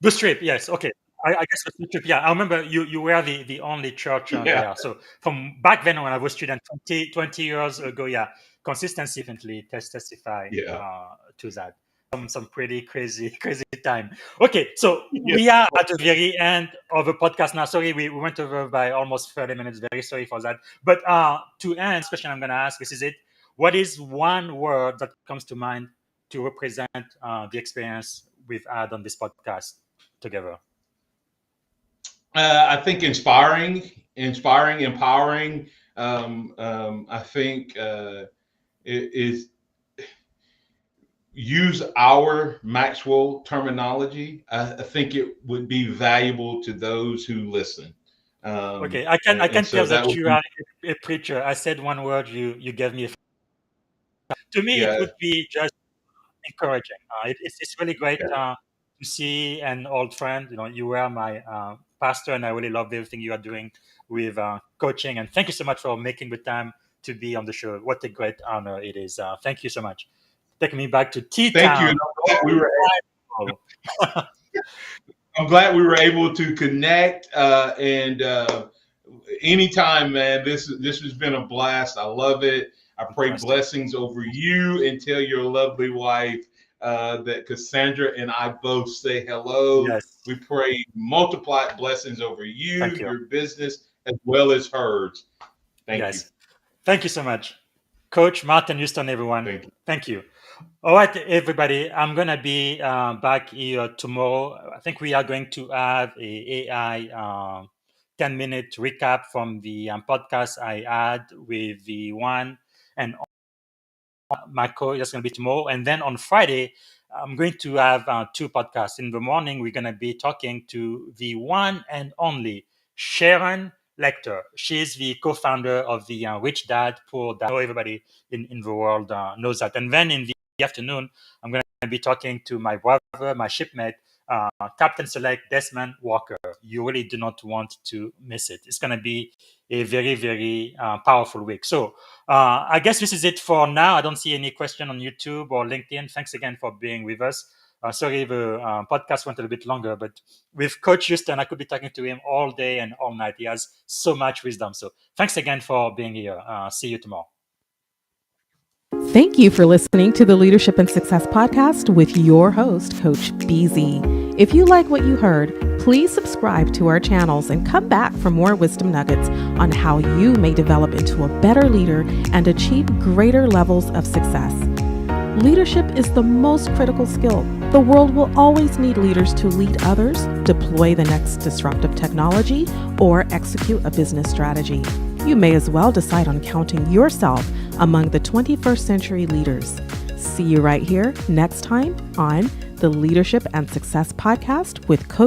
the strip. Yes, okay. I guess the strip. Yeah, I remember you were the only church Yeah, there. So from back then when I was student 20 years ago, yeah, consistency definitely testify yeah, to that. Some pretty crazy time. Okay, so yeah. we are at the very end of the podcast now. Sorry, we went over by almost 30 minutes. Very sorry for that. But to end, this question I'm going to ask, this is it. What is one word that comes to mind to represent the experience we've had on this podcast together? I think empowering. I think is use our Maxwell terminology. I think it would be valuable to those who listen. Okay, I And can so tell that that would you be, are a preacher. I said one word, you gave me. To me, it yeah. would be just encouraging. It's really great Yeah. to see an old friend. You know, you were my pastor, and I really love everything you are doing with coaching. And thank you so much for making the time to be on the show. What a great honor it is. Thank you so much. Taking me back to T Thank you. Town. And I'm glad we were able to connect. And anytime, man, this has been a blast. I love it. I pray Fantastic. blessings over you and tell your lovely wife that Cassandra and I both say hello. Yes. We pray multiplied blessings over you, Thank you. your business, as well as hers. Thank you. Yes. Thank you so much. Coach Martin Houston, everyone. Thank you. Thank you. All right, everybody. I'm gonna be back here tomorrow. I think we are going to have a AI 10-minute recap from the podcast I had with the one and my coach. That's gonna be tomorrow, and then on Friday, I'm going to have two podcasts. In the morning, we're gonna be talking to the one and only Sharon Lecter. She's the co-founder of the Rich Dad Poor Dad. Everybody in the world knows that. And then in the afternoon, I'm going to be talking to my brother, my shipmate, Captain Select Desmond Walker. You really do not want to miss it. It's going to be a very powerful week. So I guess this is it for now. I don't see any question on YouTube or LinkedIn. Thanks again for being with us. Sorry, the podcast went a little bit longer, but with Coach Houston, I could be talking to him all day and all night. He has so much wisdom. So thanks again for being here. See you tomorrow. Thank you for listening to the Leadership and Success Podcast with your host, Coach BZ. If you like what you heard, please subscribe to our channels and come back for more wisdom nuggets on how you may develop into a better leader and achieve greater levels of success. Leadership is the most critical skill. The world will always need leaders to lead others, deploy the next disruptive technology, or execute a business strategy. You may as well decide on counting yourself among the 21st century leaders. See you right here next time on the Leadership and Success Podcast with Coach